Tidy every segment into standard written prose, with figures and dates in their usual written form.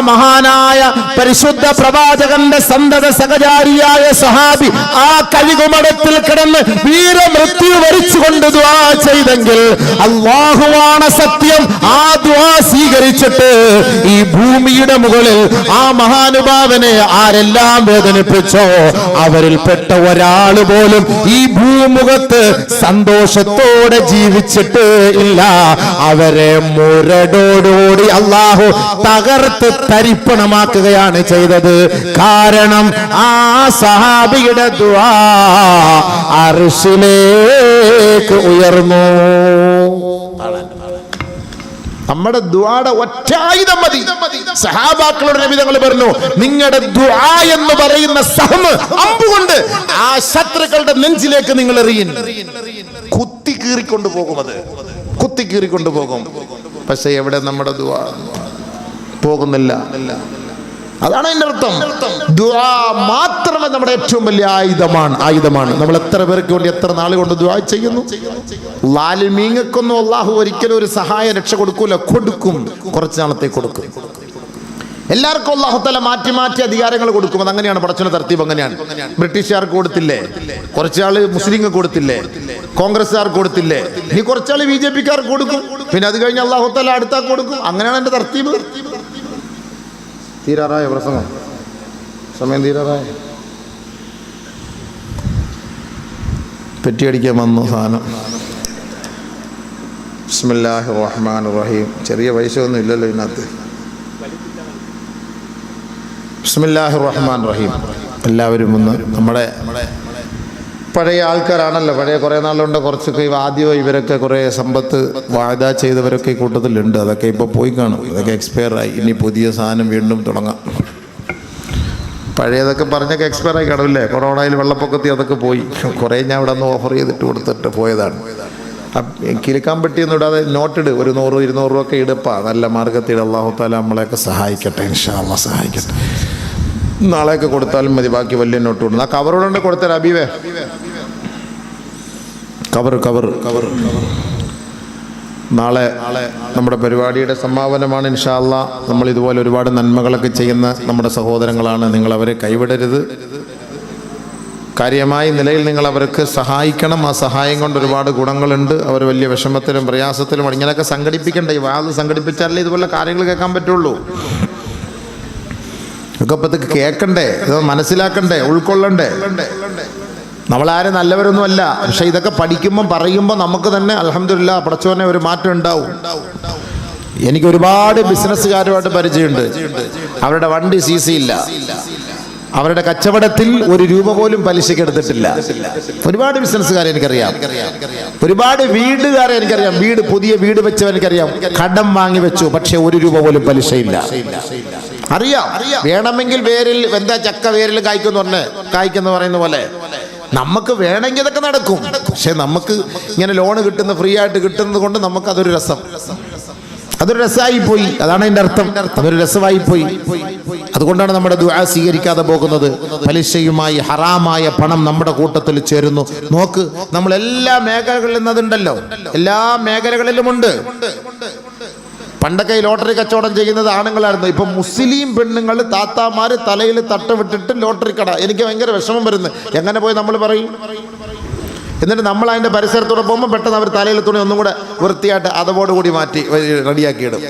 മഹാനായ പരിശുദ്ധ പ്രവാചകന്റെ സന്തത സഹചാരിയായ സഹാബി ആ കഴുകുമടത്തിൽ കിടന്ന് വീരമൃത്യു വരിച്ചുകൊണ്ട് ദുആ ചെയ്തെങ്കിൽ അല്ലാഹുവാണ് സത്യം, ആ ദുആ സ്വീകരിച്ചിട്ട് ഈ ഭൂമിയുടെ മുകളിൽ ആ മഹാനുഭാവനെ ആരെല്ലാം വേദനിപ്പിച്ചോ അവരിൽപ്പെട്ട ഒരാള് പോലും ഈ ഭൂമുഖത്ത് സന്തോഷത്തോടെ ജീവിച്ചിട്ട് ഇല്ല. അവരെ മുരടോടുകൂടി അല്ലാഹു തകർത്ത് തരിപ്പണമാക്കുകയാണ് ചെയ്തത്. കാരണം ആ സഹാബിയുടെ ദുആ അർശിലേക്ക് ഉയർന്നു. നമ്മുടെ ദുആയുടെ ഒറ്റ ആയുധം മതി. സഹാബാക്കളോട് നബി തങ്ങൾ പറഞ്ഞു, നിങ്ങളുടെ ദുആ എന്ന് പറയുന്ന സഹമ് അമ്പുകൊണ്ട് ആ ശത്രുക്കളുടെ നെഞ്ചിലേക്ക് നിങ്ങൾ എറിയും. കുത്തി കീറിക്കൊണ്ടു പോകും, അത് കുത്തി കീറിക്കൊണ്ടു പോകും. പക്ഷെ എവിടെ നമ്മുടെ ദുആ പോകുന്നില്ല. അതാണ് അതിന്റെ അർത്ഥം. ദുആ മാത്രമേ നമ്മുടെ ഏറ്റവും വലിയ ആയുധമാണ്. നമ്മൾ എത്ര പേർക്ക് വേണ്ടി എത്ര നാൾ കൊണ്ട് ദുആ ചെയ്യുന്നു. ലാലിമീങ്ങൾക്കൊന്നും അല്ലാഹു ഒരിക്കലും ഒരു സഹായ രക്ഷ കൊടുക്കൂല. കൊടുക്കും, കുറച്ച് നാളത്തേക്ക് കൊടുക്കും. എല്ലാവർക്കും അല്ലാഹു തആല മാറ്റി മാറ്റി അധികാരങ്ങൾ കൊടുക്കും. അതങ്ങനെയാണ് പടച്ചവന്റെ തർത്തീബ്. അങ്ങനെയാണ്. ബ്രിട്ടീഷുകാർക്ക് കൊടുത്തില്ലേ, കുറച്ചാള് മുസ്ലിങ്ങൾക്ക് കൊടുത്തില്ലേ, കോൺഗ്രസ്സുകാർക്ക് കൊടുത്തില്ലേ, ഇനി കുറച്ചാള് BJP-ക്കാർക്ക് കൊടുക്കും, പിന്നെ അത് കഴിഞ്ഞ് അല്ലാഹു തആല അടുത്താക്ക് കൊടുക്കും. അങ്ങനെയാണ് എന്റെ തർത്തീബ്. തീരാറായ പ്രസംഗം, സമയം തീരാറായ. പെറ്റിയടിക്കാൻ വന്നു സാധനം. ബിസ്മില്ലാഹിർ റഹ്മാനിർ റഹീം. ചെറിയ പൈസ ഒന്നും ഇല്ലല്ലോ ഇതിനകത്ത്. ബിസ്മില്ലാഹിർ റഹ്മാനിർ റഹീം. എല്ലാവരും ഒന്ന് നമ്മുടെ പഴയ ആൾക്കാരാണല്ലോ, പഴയ കുറേ നാളുകൊണ്ട് കുറച്ചൊക്കെ ആദ്യമോ ഇവരൊക്കെ കുറേ സമ്പത്ത് വായ്ദ ചെയ്തവരൊക്കെ ഈ കൂട്ടത്തിലുണ്ട്. അതൊക്കെ ഇപ്പോൾ പോയി കാണും, ഇതൊക്കെ എക്സ്പയറായി. ഇനി പുതിയ സാധനം വീണ്ടും തുടങ്ങാം. പഴയതൊക്കെ പറഞ്ഞൊക്കെ എക്സ്പയറായി കാണുമല്ലേ. കൊറോണയിൽ വെള്ളപ്പൊക്കത്തിൽ അതൊക്കെ പോയി. കുറേ ഞാൻ ഇവിടെ നിന്ന് ഓഫർ ചെയ്തിട്ട് കൊടുത്തിട്ട് പോയതാണ്. കിലുക്കാൻ പറ്റിയൊന്നും ഇടാതെ നോട്ടിട്, ഒരു 100-200 രൂപ ഒക്കെ ഇടപ്പാ. നല്ല മാർഗത്തിൽ അല്ലാഹു തആല നമ്മളെയൊക്കെ സഹായിക്കട്ടെ, ഇൻഷാ അല്ലാഹ് സഹായിക്കട്ടെ. നാളെയൊക്കെ കൊടുത്താലും മതി, ബാക്കി വലിയ നോട്ട് കൊടുക്കും. ആ കവറോടെ കൊടുത്തരാ അബീവേ. കവർ നാളെ നമ്മുടെ പരിപാടിയുടെ സമാപനമാണ് ഇൻഷാ അല്ലാഹ്. നമ്മൾ ഇതുപോലെ ഒരുപാട് നന്മകളൊക്കെ ചെയ്യുന്ന നമ്മുടെ സഹോദരങ്ങളാണ്. നിങ്ങൾ അവരെ കൈവിടരുത്. കാര്യമായ നിലയിൽ നിങ്ങൾ അവർക്ക് സഹായിക്കണം. ആ സഹായം കൊണ്ട് ഒരുപാട് ഗുണങ്ങളുണ്ട്. അവർ വലിയ വിഷമത്തിലും പ്രയാസത്തിലും ഇങ്ങനെയൊക്കെ സംഘടിപ്പിക്കണ്ടേ. ഈ വാത് സംഘടിപ്പിച്ചാലേ ഇതുപോലെ കാര്യങ്ങൾ കേൾക്കാൻ പറ്റുള്ളൂ. ഇതൊക്കെ ഇപ്പത്തേക്ക് കേൾക്കണ്ടേ, ഇത് മനസ്സിലാക്കണ്ടേ, ഉൾക്കൊള്ളണ്ടേ. നമ്മളാരും നല്ലവരൊന്നും അല്ല. പക്ഷെ ഇതൊക്കെ പഠിക്കുമ്പോൾ പറയുമ്പോൾ നമുക്ക് തന്നെ അൽഹംദുലില്ലാഹ് പടച്ചോനെ ഒരു മാറ്റം ഉണ്ടാവും. എനിക്ക് ഒരുപാട് ബിസിനസ്സുകാരുമായിട്ട് പരിചയമുണ്ട്. അവരുടെ വണ്ടി CC ഇല്ല, അവരുടെ കച്ചവടത്തിൽ 1 രൂപ പോലും പലിശയ്ക്ക് എടുത്തിട്ടില്ല. ഒരുപാട് ബിസിനസ്സുകാരെ എനിക്കറിയാം, ഒരുപാട് വീടുകാരെ എനിക്കറിയാം. പുതിയ വീട് വെച്ചവർ എനിക്കറിയാം, കടം വാങ്ങി വെച്ചു, പക്ഷെ 1 രൂപ പോലും പലിശയില്ല. അറിയാം. വേണമെങ്കിൽ വേരിൽ എന്താ ചക്ക വേരിൽ കായ്ക്കെന്ന് പറയുന്ന പോലെ നമുക്ക് വേണമെങ്കിൽ ഇതൊക്കെ നടക്കും. പക്ഷെ നമുക്ക് ഇങ്ങനെ ലോണ് കിട്ടുന്ന, ഫ്രീ ആയിട്ട് കിട്ടുന്നത് കൊണ്ട് നമുക്ക് അതൊരു രസമായി പോയി. അതാണ് അതിന്റെ അർത്ഥം. അതൊരു രസമായി പോയി. അതുകൊണ്ടാണ് നമ്മുടെ ദുആ സ്വീകരിക്കാതെ പോകുന്നത്. പലിശയുമായി ഹറാമായ പണം നമ്മുടെ കൂട്ടത്തിൽ ചേരുന്നു. നോക്ക്, നമ്മൾ എല്ലാ മേഖലകളിലും അതുണ്ടല്ലോ, എല്ലാ മേഖലകളിലുമുണ്ട്. പണ്ടൊക്കെ ഈ ലോട്ടറി കച്ചവടം ചെയ്യുന്നത് ആണുങ്ങളായിരുന്നു. ഇപ്പൊ മുസ്ലിം പെണ്ണുങ്ങൾ, താത്താമാര് തലയിൽ തട്ട വിട്ടിട്ട് ലോട്ടറി കട. എനിക്ക് ഭയങ്കര വിഷമം വരുന്നത്. എങ്ങനെ പോയി നമ്മൾ പറയും? എന്നിട്ട് നമ്മൾ അതിൻ്റെ പരിസരത്തോടെ പോകുമ്പോൾ പെട്ടെന്ന് അവർ തലയിൽ തുണി ഒന്നും കൂടെ വൃത്തിയായിട്ട് അതോടുകൂടി മാറ്റി റെഡിയാക്കിയിടും.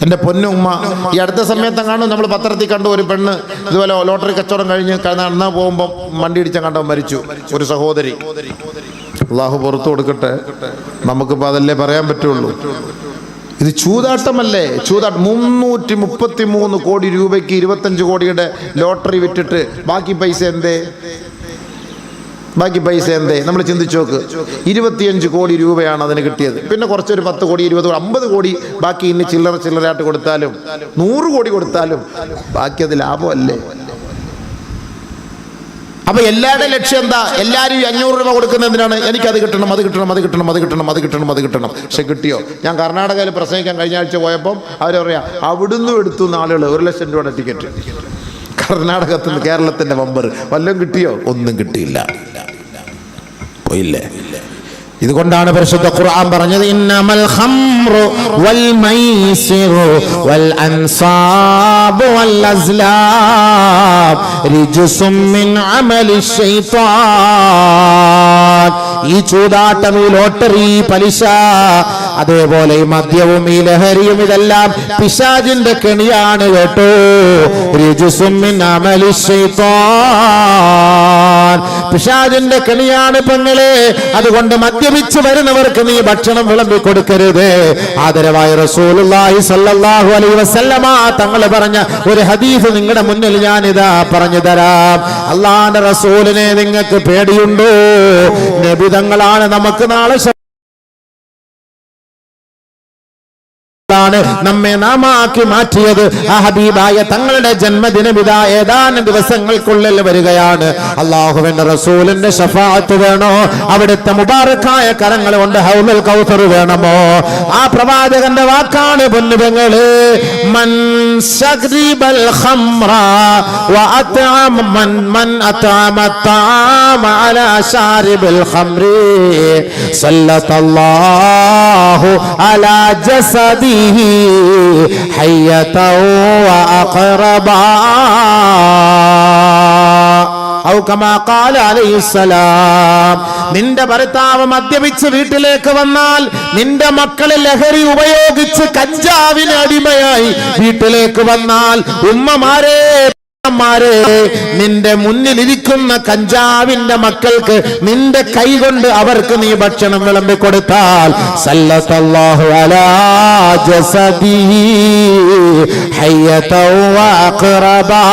എൻ്റെ പൊന്നുമ്മ, ഈ അടുത്ത സമയത്തെങ്ങാണ്ട് നമ്മൾ പത്രത്തിൽ കണ്ടു, ഒരു പെണ്ണ് ഇതുപോലെ ലോട്ടറി കച്ചവടം കഴിഞ്ഞ് നടന്നാ പോകുമ്പോൾ വണ്ടി ഇടിച്ച കണ്ടോ മരിച്ചു. ഒരു സഹോദരി. അള്ളാഹു പുറത്തു കൊടുക്കട്ടെ. നമുക്കിപ്പോൾ അതല്ലേ പറയാൻ പറ്റുള്ളൂ. ഇത് ചൂതാട്ടമല്ലേ? 333 കോടി രൂപയ്ക്ക് 25 കോടിയുടെ ലോട്ടറി വിറ്റിട്ട് ബാക്കി പൈസ എന്തേ? നമ്മൾ ചിന്തിച്ചു നോക്ക്. 25 കോടി രൂപയാണ് അതിന് കിട്ടിയത്. പിന്നെ കുറച്ചൊരു 10 കോടി 20 കോടി 50 കോടി ബാക്കി ഇനി ചില്ലറയായിട്ട് കൊടുത്താലും 100 കോടി കൊടുത്താലും ബാക്കി അത് ലാഭമല്ലേ? അപ്പൊ എല്ലാവരുടെ ലക്ഷ്യം എന്താ? എല്ലാവരും 500 രൂപ കൊടുക്കുന്നതിനാണ്. എനിക്കത് കിട്ടണം, അത് കിട്ടണം. പക്ഷെ കിട്ടിയോ? ഞാൻ കർണാടകയിൽ പ്രസംഗിക്കാൻ കഴിഞ്ഞ ആഴ്ച പോയപ്പം അവർ പറയാ, അവിടുന്ന് എടുത്തു ആളുകൾ 1 ലക്ഷം രൂപയുടെ ടിക്കറ്റ്. കർണാടകത്തിൽ നിന്ന് കേരളത്തിന്റെ മെമ്പർ വല്ലതും കിട്ടിയോ? ഒന്നും കിട്ടിയില്ല. പോയില്ലേ? ഇതുകൊണ്ടാണ് പരിശുദ്ധ ഖുർആൻ പറഞ്ഞത് ഇന്നമൽ ഖംറു വൽ മൈസിറു വൽ അൻസാബു വൽ അസ്ലാം റിജ്സും മിൻ അമലി ശൈത്താൻ. ഈ ചൂതാട്ടം, ഈ ലോട്ടറി, പലിശ, അതേപോലെ ഈ മദ്യവും ഈ ലഹരിയും ഇതെല്ലാം പിശാചിന്റെ കെണിയാണ് കേട്ടോ. റിജ്സും മിൻ അമലി ശൈത്താൻ, പിശാചിന്റെ കെണിയാണ് പെങ്ങളെ. അതുകൊണ്ട് മദ്യപിച്ച് വരുന്നവർക്ക് നീ ഭക്ഷണം വിളമ്പി കൊടുക്കരുത്. ആദരവായ റസൂലുള്ളാഹി സ്വല്ലല്ലാഹു അലൈഹി വസല്ലമ തങ്ങൾ പറഞ്ഞ ഒരു ഹദീസ് നിങ്ങളുടെ മുന്നിൽ ഞാനിതാ പറഞ്ഞു തരാം. അല്ലാഹുവിന്റെ റസൂലിനെ നിങ്ങൾക്ക് പേടിയുണ്ടോ? നബി തങ്ങളാണ് നമുക്ക് നാളെ നമ്മെ നാമാക്കി മാറ്റിയത്. ആ ഹബീബായ തങ്ങളുടെ ജന്മദിനം ഇതാ ഏതാനും ദിവസങ്ങൾക്കുള്ളിൽ വരികയാണ്. അല്ലാഹുവിന്റെ റസൂലിന്റെ ശഫാഅത്ത് വേണോ? അവിടുത്തെ മുബാറക്കായ കരങ്ങൾ കൊണ്ട് ഹൗലുൽ കൗസർ വേണമോ? ആ പ്രവാചകന്റെ വാക്കാണ് പൊന്നുപെങ്ങളെ. മൻ ശഗ്രിബൽ ഖംറ വഅതഅമ മൻ അതഅമ തആമ അലാ ശാരിബിൽ ഖംറി സല്ലല്ലാഹു അലാ ജസദി ഹയ്യതൗ വഅഖറബാ ഔ കമാ ഖാല അലൈഹിസ്സലാം. നിന്റെ ഭർത്താവ് മദ്യപിച്ച് വീട്ടിലേക്ക് വന്നാൽ, നിന്റെ മക്കളെ ലഹരി ഉപയോഗിച്ച് കഞ്ചാവിന് അടിമയായി വീട്ടിലേക്ക് വന്നാൽ, ഉമ്മമാരെ നിന്റെ മുന്നിലിരിക്കുന്ന കഞ്ചാവിന്റെ മക്കൾക്ക് നിന്റെ കൈ കൊണ്ട് അവർക്ക് നീ ഭക്ഷണം വിളമ്പി കൊടുത്താൽ സല്ലല്ലാഹു അലാ ജസദിഹി ഹയ്യതൗ വഅഖറബാ.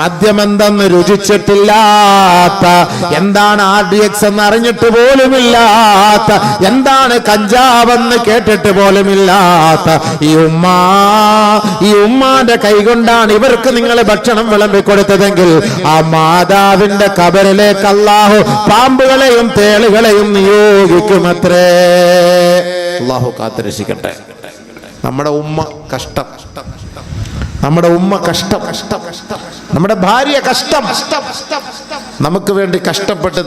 മദ്യമെന്തെന്ന് രുചിച്ചിട്ടില്ലാത്ത, എന്താണ് RDX എന്ന് അറിഞ്ഞിട്ട് പോലുമില്ലാത്ത, എന്താണ് കഞ്ചാവെന്ന് കേട്ടിട്ട് പോലുമില്ലാത്ത ഈ ഉമ്മാന്റെ കൈകൊണ്ടാണ് ഇവർക്ക് നിങ്ങൾ ഭക്ഷണം വിളമ്പി കൊടുത്തതെങ്കിൽ ആ മാതാവിന്റെ ഖബറിലേക്ക് അല്ലാഹു പാമ്പുകളെയും തേളുകളെയും നിയോഗിക്കുമത്രേ. അല്ലാഹു കാത്തുരക്ഷിക്കട്ടെ. നമ്മുടെ ഉമ്മ കഷ്ടം, നമ്മുടെ ഉമ്മ കഷ്ടം, നമ്മുടെ ഭാര്യ കഷ്ടം. നമുക്ക് വേണ്ടി കഷ്ടപ്പെട്ട്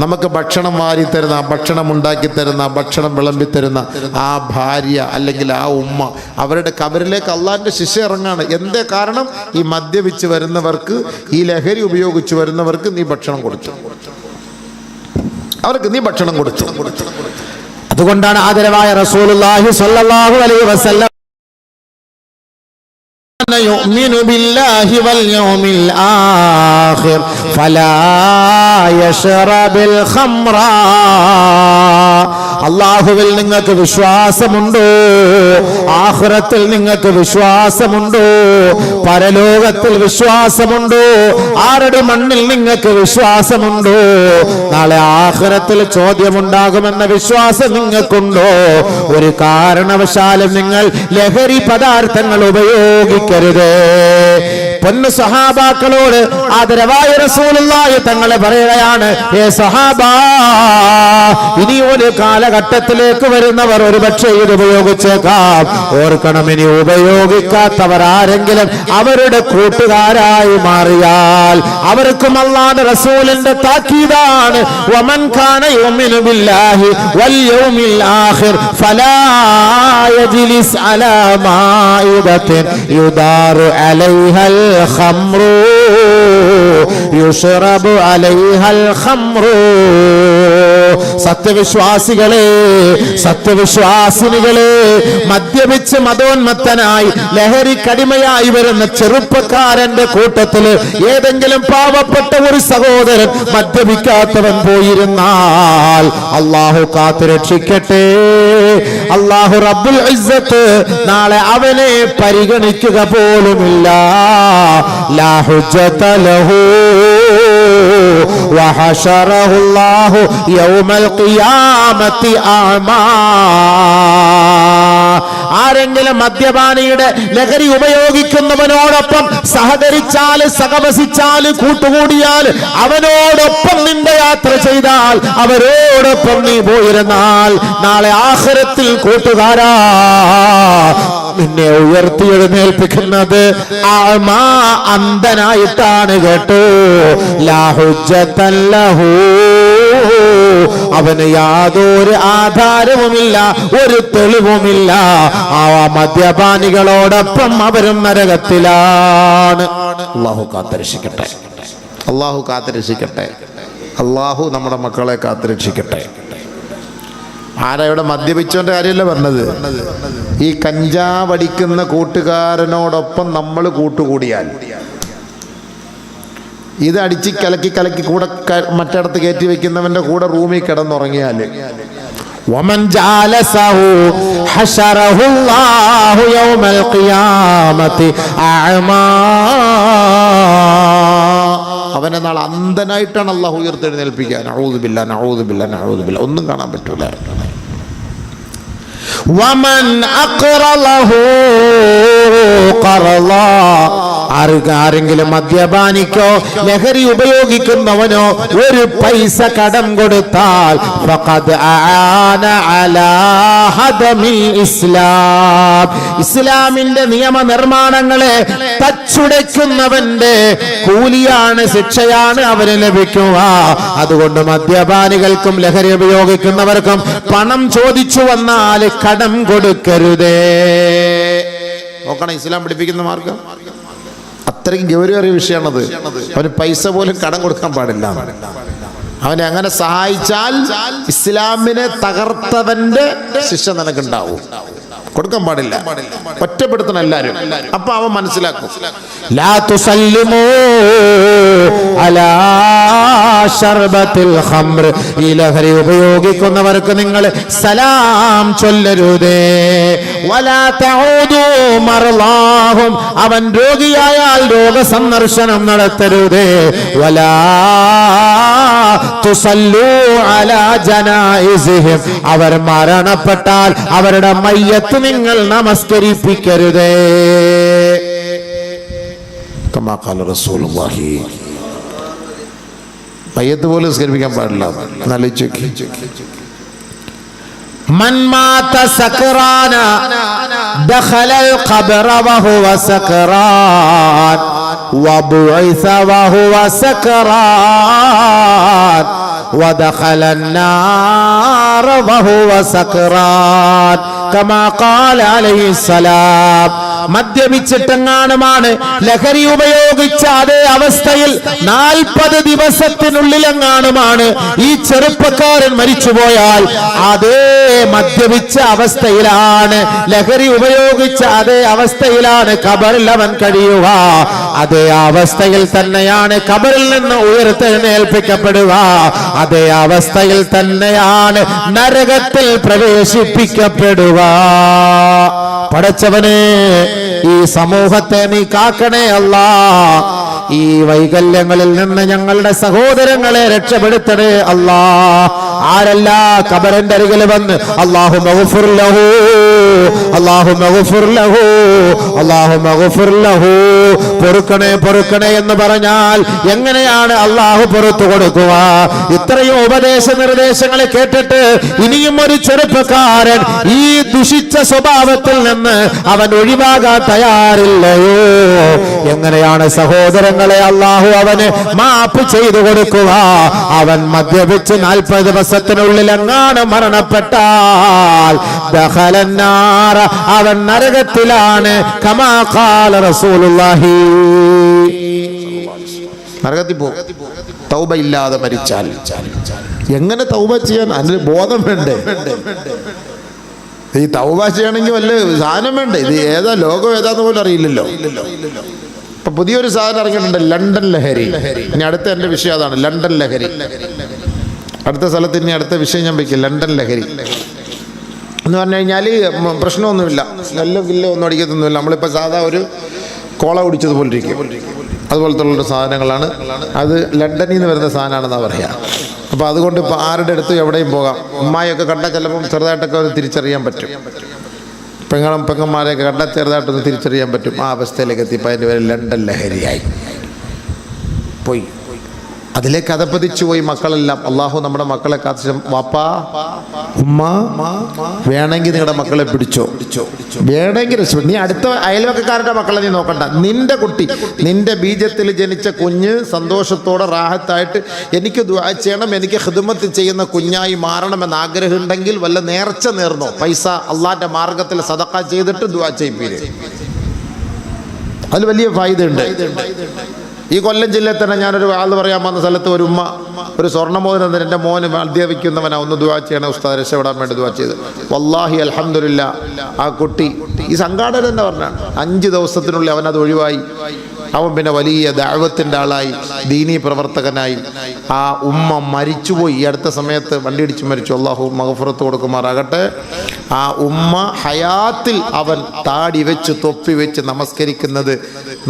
നമുക്ക് ഭക്ഷണം വാരി തരുന്ന, ഭക്ഷണം ഉണ്ടാക്കി തരുന്ന, ഭക്ഷണം വിളമ്പി തരുന്ന ആ ഭാര്യ അല്ലെങ്കിൽ ആ ഉമ്മ, അവരുടെ ഖബറിലേക്ക് അള്ളാഹിന്റെ ശിക്ഷ ഇറങ്ങാണ്. എന്തേ കാരണം? ഈ മദ്യപിച്ച് വരുന്നവർക്ക്, ഈ ലഹരി ഉപയോഗിച്ച് വരുന്നവർക്ക് നീ ഭക്ഷണം കൊടുത്തു, അവർക്ക് നീ ഭക്ഷണം കൊടുത്തു. അതുകൊണ്ടാണ് ആദരവായ റസൂലുള്ളാഹി സ്വല്ലല്ലാഹു അലൈഹി വസല്ലം يؤمن بالله واليوم الآخر فلا يشرب الخمر. അല്ലാഹുവിൽ നിങ്ങൾക്ക് വിശ്വാസമുണ്ടോ? ആഖിറത്തിൽ നിങ്ങൾക്ക് വിശ്വാസമുണ്ടോ? പരലോകത്തിൽ വിശ്വാസമുണ്ടോ? ആരുടെ മണ്ണിൽ നിങ്ങൾക്ക് വിശ്വാസമുണ്ടോ? നാളെ ആഖിറത്തിൽ ചോദ്യമുണ്ടാകുമെന്ന വിശ്വാസം നിങ്ങൾക്കുണ്ടോ? ഒരു കാരണവശാലും നിങ്ങൾ ലഹരി പദാർത്ഥങ്ങൾ ഉപയോഗിക്കരുത്. പൊന്നു സഹാബാക്കളോട് ആദരവായ റസൂലുള്ളാഹി തങ്ങളെ പറയുകയാണ്, ഹേ സഹാബാ, ഇനി ഒരു കാലഘട്ടത്തിലേക്ക് വരുന്നവർ ഒരു പക്ഷേ ഇത് ഉപയോഗിച്ചേക്കാം. ഓർക്കണം, ഇനി ഉപയോഗിക്കാത്തവർ ആരെങ്കിലും അവരുടെ കൂട്ടുകാരായി മാറിയാൽ അവർക്കും അല്ലാഹുവിന്റെ റസൂലിന്റെ താക്കീതാണ്. വമൻ കാന യുമിനു ബില്ലാഹി വൽ യൗമിൽ ആഖിർ ഫലാ യജ്ലിസ് അലാ മാഇദത്തിൻ യുദാറു അലൈഹൽ ഖംറു യുശ്റബു അലൈഹൽ ഖംറു. സത്യവിശ്വാസികളെ, സത്യവിശ്വാസിനികളെ, മദ്യപിച്ച് മതോന്മത്തനായി ലഹരിക്കടിമയായി വരുന്ന ചെറുപ്പക്കാരന്റെ കൂട്ടത്തില് ഏതെങ്കിലും പാവപ്പെട്ട ഒരു സഹോദരൻ മദ്യപിക്കാത്തവൻ പോയിരുന്നാൽ അല്ലാഹു കാത്തുരക്ഷിക്കട്ടെ. അല്ലാഹു റബ്ബുൽ ഇസ്സത്ത് നാളെ അവനെ പരിഗണിക്കുക പോലുമില്ല. ലാ ഹുജ്ജത ലഹു വഹശറഹു അല്ലാഹു യൗമൽ ഖിയാമത്തി അഅമാ. ആരെങ്കിലും മദ്യപാനിയുടെ ലഹരി ഉപയോഗിക്കുന്നവനോടൊപ്പം സഹകരിച്ചാൽ, സഹവസിച്ചാൽ, കൂട്ടുകൂടിയാൽ, അവനോടൊപ്പം നിന്റെ യാത്ര ചെയ്താൽ, അവരോടൊപ്പം നീ പോയിരുന്നാൽ നാളെ ആഖിറത്തിൽ കൂട്ടുകാരാ നിന്നെ ഉയർത്തിയെഴുന്നേൽപ്പിക്കുന്നത് അഅമാ, അന്ധനായിട്ടാണ് കേട്ടോ. ലാ ഹുജ്ജത ലഹു അവന് യാതൊരു ആധാരവുമില്ല, ഒരു തെളിവുമില്ല. ആ മദ്യപാനികളോടൊപ്പം അവരും നരകത്തിലാണ്. അല്ലാഹു കാത്തുരക്ഷിക്കട്ടെ, അള്ളാഹു കാത്തുരക്ഷിക്കട്ടെ. അള്ളാഹു നമ്മുടെ മക്കളെ കാത്തുരക്ഷിക്കട്ടെ. ആരാ ഇവിടെ മദ്യപിച്ചോന്റെ കാര്യമല്ല പറഞ്ഞത്. ഈ കഞ്ചാവടിക്കുന്ന കൂട്ടുകാരനോടൊപ്പം നമ്മൾ കൂട്ടുകൂടിയാൽ, ഇത് അടിച്ച് കലക്കി കൂടെ മറ്റിടത്ത് കയറ്റി വെക്കുന്നവന്റെ കൂടെ റൂമിൽ കിടന്നുറങ്ങിയാൽ, വമൻ ജാലസഹു ഹശറഹുല്ലാഹു യൗമൽ ഖിയാമത്തി അഅമാ, അവനെ നാളെ അന്ധനായിട്ടാണ് അള്ളാഹു ഉയർത്തെഴുന്നേൽപ്പിക്കുക. നഊദു ബില്ലാഹ്, നഊദു ബില്ലാഹ്, നഊദു ബില്ലാഹ്. ഒന്നും കാണാൻ പറ്റൂല. വമൻ അഖറലഹു ഖറലാ, ആരെങ്കിലും മദ്യപാനിക്കോ ലഹരി ഉപയോഗിക്കുന്നവനോ ഒരു പൈസ കടം കൊടുത്താൽ ഫഖദ് ആന അലാ ഹദമിൽ ഇസ്ലാം, ഇസ്ലാമിന്റെ നിയമനിർമ്മാണങ്ങളെ തച്ചുടയ്ക്കുന്നവന്റെ കൂലിയാണ്, ശിക്ഷയാണ് അവന് ലഭിക്കുക. അതുകൊണ്ട് മദ്യപാനികൾക്കും ലഹരി ഉപയോഗിക്കുന്നവർക്കും പണം ചോദിച്ചു വന്നാൽ കടം കൊടുക്കരുതേ. നോക്കണം ഇസ്ലാം പഠിപ്പിക്കുന്ന മാർഗം. അത്രയും ഗൗരവമേറിയ വിഷയമാണത്. അവന് പൈസ പോലും കടം കൊടുക്കാൻ പാടില്ല. അവനെ അങ്ങനെ സഹായിച്ചാൽ ഇസ്ലാമിനെ തകർത്തവന്റെ ശിക്ഷ നിനക്കുണ്ടാവും. കൊടുക്കാൻ പാടില്ല, ഒറ്റപ്പെടുത്തണം എല്ലാരും. അപ്പൊ അവൻ മനസ്സിലാക്കും. ലാ തുസല്ലിമൂ അലാ ശർബത്തിൽ ഖംർ, ഈ ലഹരി ഉപയോഗിക്കുന്നവർക്ക് നിങ്ങൾ സലാം ചൊല്ലരുതേ. വലാ തഊദൂ മർളാഹും, അവൻ രോഗിയായാൽ രോഗസന്ദർശനം നടത്തരുതേ. വലാ തുസല്ലൂ അലാ ജനായിസിഹിം, അവർ മരണപ്പെട്ടാൽ അവരുടെ മയ്യത്ത് നിങ്ങൾ നമസ്കരിപ്പിക്കരുതേ. കമാ ഖാല റസൂലുള്ളാഹി, മയ്യത്ത് പോലും നിസ്കരിപ്പിക്കാൻ പാടില്ല. ആലോചിച്ച് മൻ മാത സക്റാന ദഖലൽ ഖബ്റ വഹുവ സക്റാൻ വബുഇസ വഹുവ സക്റാൻ വദഖല النار വഹുവ സക്റാൻ കമാ ഖാല അലൈഹിസ്സലാം. മദ്യപിച്ചിട്ടെങ്ങാനുമാണ് ലഹരി ഉപയോഗിച്ച അതേ അവസ്ഥയിൽ 40 ദിവസത്തിനുള്ളിലെങ്ങാനുമാണ് ഈ ചെറുപ്പക്കാരൻ മരിച്ചുപോയാൽ അതേ മദ്യപിച്ച അവസ്ഥയിലാണ്, ലഹരി ഉപയോഗിച്ച അതേ അവസ്ഥയിലാണ് ഖബറിൽ അവൻ കഴിയുക. അതേ അവസ്ഥയിൽ തന്നെയാണ് ഖബറിൽ നിന്ന് ഉയർത്തെഴുന്നേൽപ്പിക്കപ്പെടുക. അതേ അവസ്ഥയിൽ തന്നെയാണ് നരകത്തിൽ പ്രവേശിപ്പിക്കപ്പെടുക. പടച്ചവനെ, ഈ സമൂഹത്തെ നീ കാക്കണേ അല്ലാ. ഈ വൈകല്യങ്ങളിൽ നിന്ന് ഞങ്ങളുടെ സഹോദരങ്ങളെ രക്ഷപ്പെടുത്തണേ അല്ലാ. ആരല്ല ഖബറിന്റെ അരികിൽ വന്ന് അല്ലാഹുമ്മ ഗഫിർ ലഹു, അല്ലാഹുമ്മ ഗഫിർ ലഹു, അല്ലാഹുമ്മ ഗഫിർ ലഹു, പൊറുക്കണേ പൊറുക്കണേ എന്ന് പറഞ്ഞാൽ എങ്ങനെയാണ് അല്ലാഹു പൊറുത്തു കൊടുക്കുക? ഇത്രയും ഉപദേശ നിർദ്ദേശങ്ങൾ കേട്ടിട്ട് ഇനിയും ഒരു ചെറുപ്പക്കാരൻ ഈ ദുഷിച്ച സ്വഭാവത്തിൽ നിന്ന് അവൻ ഒഴിവാകാൻ തയ്യാറില്ലയോ? എങ്ങനെയാണ് സഹോദരങ്ങളെ അല്ലാഹു അവന് മാപ്പ് ചെയ്തു കൊടുക്കുക? അവൻ മദ്യപിച്ച് 40 ദിവസത്തിനുള്ളിൽ എങ്ങാനും മരണപ്പെട്ടാൽ ദഖലന്നാർ, അവൻ നരകത്തിലാണ്. കമാ ഖാല റസൂലുള്ളാഹി, നരകത്തിൽ പോകും. തൗബ ഇല്ലാതെ മരിച്ചാൽ എങ്ങനെ തൗബ ചെയ്യാൻ? അതിന് ബോധം വേണ്ടേ? ഈ തൗബ ചെയ്യണമെങ്കിൽ വല്ല സാധനം വേണ്ടേ? ഇത് ഏതാ ലോകം ഏതാന്ന് പോലും അറിയില്ലല്ലോ. ഇപ്പൊ പുതിയൊരു സാധനം ഇറങ്ങിയിട്ടുണ്ട്, ലണ്ടൻ ലഹരി. ഇനി അടുത്ത എൻ്റെ വിഷയം അതാണ്, ലണ്ടൻ ലഹരി. അടുത്ത സ്ഥലത്ത് ഇനി അടുത്ത വിഷയം ഞാൻ വയ്ക്കും, ലണ്ടൻ ലഹരി എന്ന് പറഞ്ഞു കഴിഞ്ഞാൽ പ്രശ്നമൊന്നുമില്ല, നല്ല കില്ല ഒന്നും അടിക്കത്തൊന്നുമില്ല. നമ്മളിപ്പോൾ സാധാ ഒരു കോള കുടിച്ചതുപോലെ ഇരിക്കും, അതുപോലത്തെ ഉള്ള സാധനങ്ങളാണ്. അത് ലണ്ടനിൽ നിന്ന് വരുന്ന സാധനമാണെന്നാണ് പറയുക. അപ്പോൾ അതുകൊണ്ട് ഇപ്പോൾ ആരുടെ അടുത്ത് എവിടെയും പോകാം. ഉമ്മായൊക്കെ കണ്ടാൽ ചിലപ്പം ചെറുതായിട്ടൊക്കെ അത് തിരിച്ചറിയാൻ പറ്റും. പെങ്ങന്മാരെയൊക്കെ കണ്ടാൽ ചെറുതായിട്ടൊന്ന് തിരിച്ചറിയാൻ പറ്റും. ആ അവസ്ഥയിലേക്ക് എത്തിയപ്പോൾ അതിൻ്റെ പേര് ലണ്ടൻ ലഹരിയായി പോയി. അതിലേക്ക് അതപ്പതിച്ചു പോയി മക്കളെല്ലാം. അള്ളാഹു നമ്മുടെ മക്കളെ കാത്ത്. വാപ്പാ ഉമ്മ വേണമെങ്കിൽ നിങ്ങളുടെ മക്കളെ പിടിച്ചോ, വേണമെങ്കിൽ നീ അടുത്ത അയൽവക്കക്കാരുടെ മക്കളെ നീ നോക്കണ്ട. നിന്റെ കുട്ടി, നിന്റെ ബീജത്തിൽ ജനിച്ച കുഞ്ഞ് സന്തോഷത്തോടെ റാഹത്തായിട്ട് എനിക്ക് ദുആ ചെയ്യണം, എനിക്ക് ഖിദ്മത്ത് ചെയ്യുന്ന കുഞ്ഞായി മാറണമെന്ന് ആഗ്രഹം ഉണ്ടെങ്കിൽ വല്ല നേർച്ച നേർന്നോ, പൈസ അള്ളാന്റെ മാർഗത്തിൽ സദഖ ചെയ്തിട്ട് ദുആ ചെയ്യിപ്പിര്. അതിൽ വലിയ ഫായിദയുണ്ട്. ഈ കൊല്ലം ജില്ലയിൽ തന്നെ ഞാനൊരു ആൾ പറയാൻ വന്ന സ്ഥലത്ത് ഒരു ഉമ്മ ഒരു സ്വർണ്ണമോതിരം തന്നിട്ട് എൻ്റെ മോന് അധ്യാപിക്കുന്നവനാ, ഒന്ന് ദുആ ചെയ്യണേ ഉസ്താദ്, രക്ഷപ്പെടാൻ വേണ്ടി ദുആ ചെയ്ത്. വല്ലാഹി അൽഹംദുലില്ലാ ആ കുട്ടി ഈ സംഘാടകൻ തന്നെ പറഞ്ഞാണ് 5 ദിവസത്തിനുള്ളിൽ അവനത് ഒഴിവായി. അവൻ പിന്നെ വലിയ ദഅവത്തിൻ്റെ ആളായി, ദീനീ പ്രവർത്തകനായി. ആ ഉമ്മ മരിച്ചുപോയി. ഈ അടുത്ത സമയത്ത് വണ്ടി ഇടിച്ച് മരിച്ചു. അല്ലാഹു മഗ്ഫിറത്ത് കൊടുക്കുമാറാകട്ടെ. ആ ഉമ്മ ഹയാത്തിൽ അവൻ താടി വെച്ച് തൊപ്പി വെച്ച് നമസ്കരിക്കുന്നത്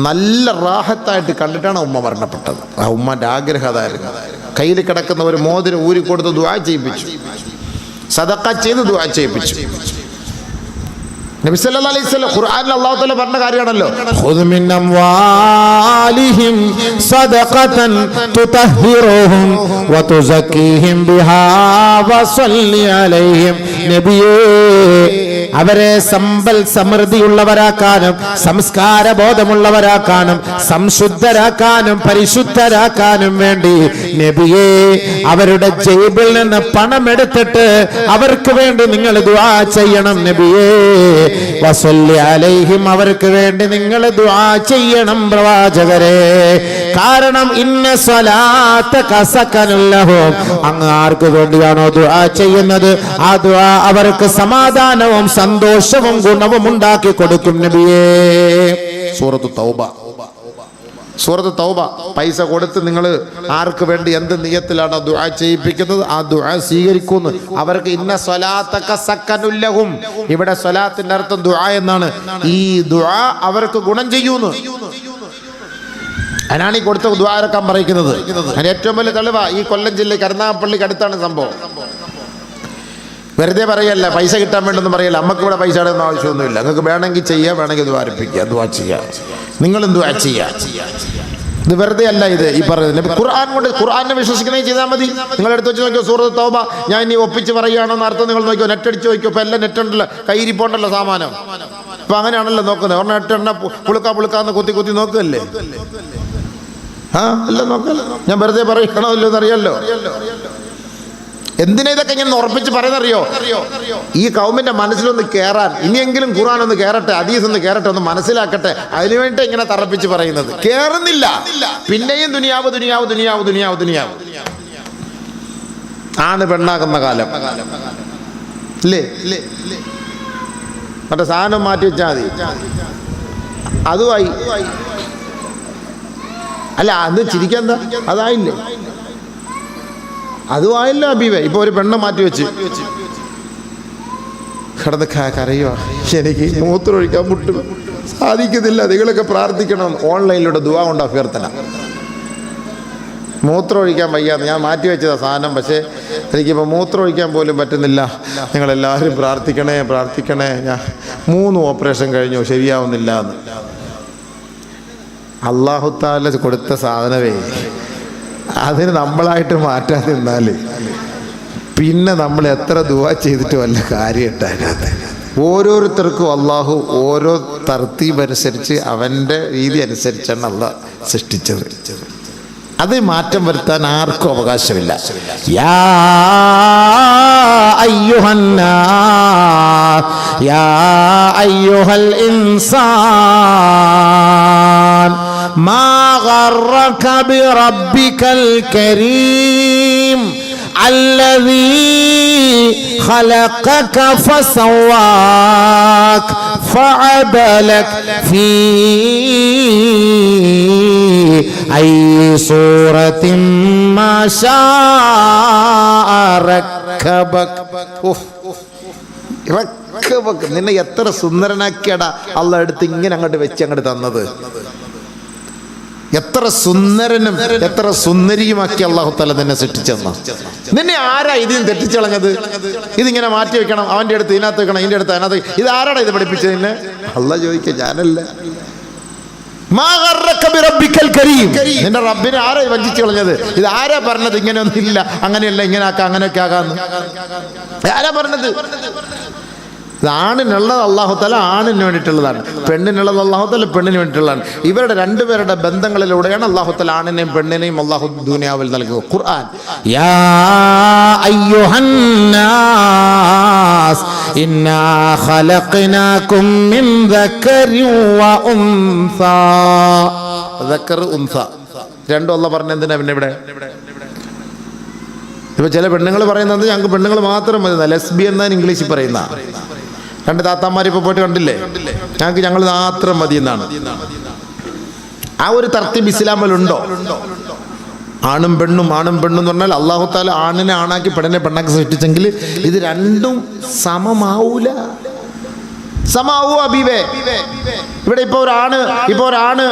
നല്ല റാഹത്തായിട്ട് കണ്ടിട്ടാണ് ഉമ്മ മരണപ്പെട്ടത്. ആ ഉമ്മൻ്റെ ആഗ്രഹം അതായിരുന്നു. കയ്യിൽ കിടക്കുന്ന ഒരു മോതിരം ഊരിക്കൊടുത്ത് ദുആ ചെയ്യിപ്പിച്ചു, സദഖ ചെയ്ത് ദുആ ചെയ്യിപ്പിച്ചു. നബി സല്ലല്ലാഹു അലൈഹി വസല്ലം ഖുർആനിൽ അല്ലാഹു തആല പറഞ്ഞ കാര്യമാണല്ലോ, ഖുദ് മിൻ അംവാലിഹിം സദഖതൻ തുതഹിറുഹും വതുസക്കീഹിം ബിഹാ വസല്ലി അലൈഹിം. നബിയേ, അവരെ സമ്പൽ സമൃദ്ധിയുള്ളവരാക്കാനും സംസ്കാര ബോധമുള്ളവരാക്കാനും സംശുദ്ധരാക്കാനും പരിശുദ്ധരാക്കാനും വേണ്ടി നബിയേ അവരുടെ ജേബിൽ നിന്ന് പണമെടുത്തിട്ട് അവർക്ക് വേണ്ടി നിങ്ങൾ ദുആ ചെയ്യണം. നബിയേ വസല്ലി അലൈഹിം, അവർക്ക് വേണ്ടി നിങ്ങൾ ദുആ ചെയ്യണം പ്രവാചകരെ. കാരണം ഇന്ന സ്വലാത്തക സകനുൽ ലഹും, അങ്ങ് ആർക്ക് വേണ്ടിയാണോ ദുആ ചെയ്യുന്നത് ആ ദുആ അവർക്ക് സമാധാനവും സന്തോഷവും ഗുണവും ഉണ്ടാക്കി കൊടുക്കും. നബിയേ, സൂറത്ത് തൗബ പൈസ കൊടുത്ത് നിങ്ങൾ ആർക്ക് വേണ്ടി എന്ത് നിയത്തിലാണ് ദുആ ചെയ്യിപ്പിക്കുന്നത് ആ ദുആ സ്വീകരിക്കുന്നു. അവർക്ക് ഇന്ന സ്വലാത്തക സകനുൽ ലഹും, ഇവിടെ സ്വലാത്തിന്റെ അർത്ഥം ദുആ എന്നാണ്. ഈ ദുആ അവർക്ക് ഗുണം ചെയ്യുന്നു. അതിനാണ് ഈ കൊടുത്ത ദുആ ഇറക്കാൻ പറയുന്നത്. അതിന് ഏറ്റവും വലിയ തെളിവാ ഈ കൊല്ലം ജില്ല കരുനാഗപ്പള്ളിക്ക് അടുത്താണ് സംഭവം. വെറുതെ പറയല്ല, പൈസ കിട്ടാൻ വേണ്ടൊന്നും പറയല്ല. നമുക്ക് ഇവിടെ പൈസ ഇടുന്ന ആവശ്യമൊന്നുമില്ല. നിങ്ങൾക്ക് വേണമെങ്കിൽ ചെയ്യുക, വേണമെങ്കിൽ ദ്വാരിപ്പിക്കുക, ദുആ ചെയ്യുക, നിങ്ങളും ദുആ ചെയ്യുക. ഇത് വെറുതെ അല്ല. ഇത് ഈ പറയുന്നത് ഖുർആൻ കൊണ്ട് ഖുർആനെ വിശ്വസിക്കണേ ചെയ്താൽ മതി. നിങ്ങൾ എടുത്ത് വെച്ച് നോക്കിയോ സൂറത്ത് തൗബ. ഞാൻ ഇനി ഒപ്പിച്ച് പറയുകയാണെന്ന് അർത്ഥം നിങ്ങൾ നോക്കിയോ, നെറ്റ് അടിച്ച് നോക്കിയോ. ഇപ്പം എല്ലാം നെറ്റ് ഉണ്ടല്ലോ, കയ്യിരിപ്പോണ്ടല്ലോ സാമാനം. ഇപ്പം അങ്ങനെയാണല്ലോ നോക്കുന്നത്. ഒരെണ്ണം നെറ്റ് പുളുക്കാന്ന് കുത്തി നോക്കുകയല്ലേ. എല്ലാം നോക്കല്ലോ. ഞാൻ വെറുതെ പറയണോ ഇല്ലോ എന്നറിയാലോ. എന്തിനാ ഇതൊക്കെ ഇങ്ങനെ ഉറപ്പിച്ച് പറയുന്നറിയോ? ഈ കൗമിന്റെ മനസ്സിലൊന്ന് കയറാൻ, ഇനിയെങ്കിലും ഖുർആൻ ഒന്ന് കയറട്ടെ, ഹദീസ് ഒന്ന് കയറട്ടെ, ഒന്ന് മനസ്സിലാക്കട്ടെ. അതിനുവേണ്ടി ഇങ്ങനെ തറപ്പിച്ച് പറയുന്നത്. കേറുന്നില്ല, പിന്നെയും ദുനിയാവ് ആണ് പെണ്ണാകുന്ന കാലം ഇല്ലേ? മറ്റേ സാധനം മാറ്റി വെച്ചാൽ മതി. അതുമായി അല്ല, അത് ചിരിക്കാൻ എന്താ, അതായില്ലേ? അതുമായില്ല അബീവേ. ഇപ്പൊ ഒരു പെണ്ണ് മാറ്റി വെച്ച് കിടന്ന് കരയുവാ, എനിക്ക് മൂത്രമൊഴിക്കാൻ മുട്ടും സാധിക്കുന്നില്ല, നിങ്ങളൊക്കെ പ്രാർത്ഥിക്കണം. ഓൺലൈനിലൂടെ ദുആ കൊണ്ട് അഭ്യർത്ഥന. മൂത്രമൊഴിക്കാൻ വയ്യാന്ന് ഞാൻ മാറ്റി വെച്ചതാ സാധനം, പക്ഷേ എനിക്കിപ്പോൾ മൂത്രമൊഴിക്കാൻ പോലും പറ്റുന്നില്ല, നിങ്ങളെല്ലാവരും പ്രാർത്ഥിക്കണേ. ഞാൻ 3 ഓപ്പറേഷൻ കഴിഞ്ഞു, ശരിയാവുന്നില്ല എന്ന്. അല്ലാഹു തആല കൊടുത്ത സാധനമേ, അതിന് നമ്മളായിട്ട് മാറ്റാൻ നിന്നാൽ പിന്നെ നമ്മൾ എത്ര ദുആ ചെയ്തിട്ട് വല്ല കാര്യമുണ്ട് അതിനകത്ത്. ഓരോരുത്തർക്കും അള്ളാഹു ഓരോ തർത്തീബ് അനുസരിച്ച് അവൻ്റെ രീതി അനുസരിച്ചാണ് അള്ളാഹ് സൃഷ്ടിച്ചത്. അത് മാറ്റം വരുത്താൻ ആർക്കും അവകാശമില്ല. യാ അയ്യുഹൽ ഇൻസാൻ മാ ഗർറക ബിറബ്ബികൽ കരീം الذي خلقك فسواك فعدلك في أي صورة ما شاء ركبك. നിന്നെ എത്ര സുന്ദരനാക്കിയടാ അള്ളാഹ് എടുത്ത് ഇങ്ങനെ അങ്ങോട്ട് വെച്ച് അങ്ങോട്ട് തന്നത്. എത്ര സുന്ദരനും എത്ര സുന്ദരിയുമാക്കി അല്ലാഹു തആല നിന്നെ സൃഷ്ടിച്ചെന്ന. നിന്നെ ആരാ ഇതിന് തെറ്റിച്ചളഞ്ഞത്? ഇതിങ്ങനെ മാറ്റി വെക്കണം, അവൻ്റെ അടുത്ത് ഇതിനകത്ത് വെക്കണം, ഇതിൻ്റെ അടുത്ത് അതിനകത്ത്. ഇത് ആരാടാ ഇത് പഠിപ്പിച്ചത് നിന്നെ? അള്ളാഹ് ചോദിക്കുക, ഞാനല്ല. മാ ഗർറക ബിറബ്ബിക്കൽ കരീം. നിന്റെ റബ്ബിനെ ആരാ വഞ്ചിച്ചു കളഞ്ഞത്? ഇത് ആരാ പറഞ്ഞത് ഇങ്ങനെയൊന്നും ഇല്ല, അങ്ങനെയല്ല, ഇങ്ങനെ ആക്കാം, അങ്ങനെയൊക്കെ ആകാന്ന്? ആരാ പറഞ്ഞത്? ആണിനുള്ളത് അല്ലാഹു തആല ആണിന് വേണ്ടിയിട്ടുള്ളതാണ്, പെണ്ണിനുള്ളത് അല്ലാഹു തആല പെണ്ണിന് വേണ്ടിയിട്ടുള്ളതാണ്. ഇവരുടെ രണ്ടുപേരുടെ ബന്ധങ്ങളിലൂടെയാണ് അല്ലാഹു തആല ആണിനെയും പെണ്ണിനെയും അല്ലാഹു ദുനിയാവിൽ നൽകുക. ഖുർആൻ യാ അയ്യുഹന്നാസ് ഇന്നാ ഖലഖനാകും മിൻ ദക്കരി വ ഉൻസാ. ദക്കർ ഉൻസ രണ്ടും അല്ലാഹു പറഞ്ഞ എന്തിനാ പിന്നെ ഇവിടെ? ഇപ്പൊ ചില പെണ്ണുങ്ങൾ പറയുന്നത് ഞങ്ങൾക്ക് പെണ്ണുങ്ങൾ മാത്രം മതി, ലെസ്ബിയൻ എന്നാണ് ഇംഗ്ലീഷിൽ പറയുന്ന. രണ്ട് താത്താമാർ ഇപ്പൊ പോയിട്ട് കണ്ടില്ലേ, ഞങ്ങൾക്ക് ഞങ്ങൾ മാത്രം മതി എന്നാണ്. ആ ഒരു തർത്തീബ് ഇസ്ലാമിലുണ്ടോ? ആണും പെണ്ണും ആണും പെണ്ണും എന്ന് പറഞ്ഞാൽ അല്ലാഹു തആല ആണിനെ ആണാക്കി പെണ്ണിനെ പെണ്ണാക്കി സൃഷ്ടിച്ചെങ്കിൽ ഇത് രണ്ടും സമമാവൂല. സമാവൂ അബീബേ? ഇവിടെ ഇപ്പൊ ഒരാണ്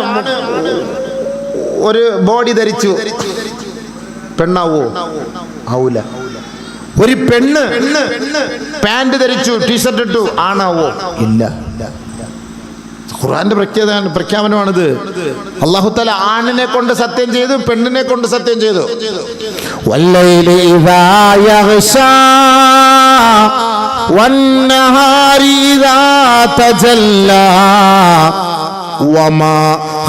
ഒരു ബോഡി ധരിച്ചു, പെണ്ണാവോ? ആവൂല. ഒരു പെണ്ണ് പാന്റ് ധരിച്ചു, ടീഷർട്ട് ഇട്ടു, ആണാവോ? ഇല്ല. ഖുർആന്റെ പ്രഖ്യാപനമാണിത്. അല്ലാഹു തആല ആണിനെ കൊണ്ട് സത്യം ചെയ്തു, പെണ്ണിനെ കൊണ്ട് സത്യം ചെയ്തു. വല്ലൈലി ഇദാ യഗ്ശാ വന്നഹാരി ഇദാ തജല്ലാ വമാ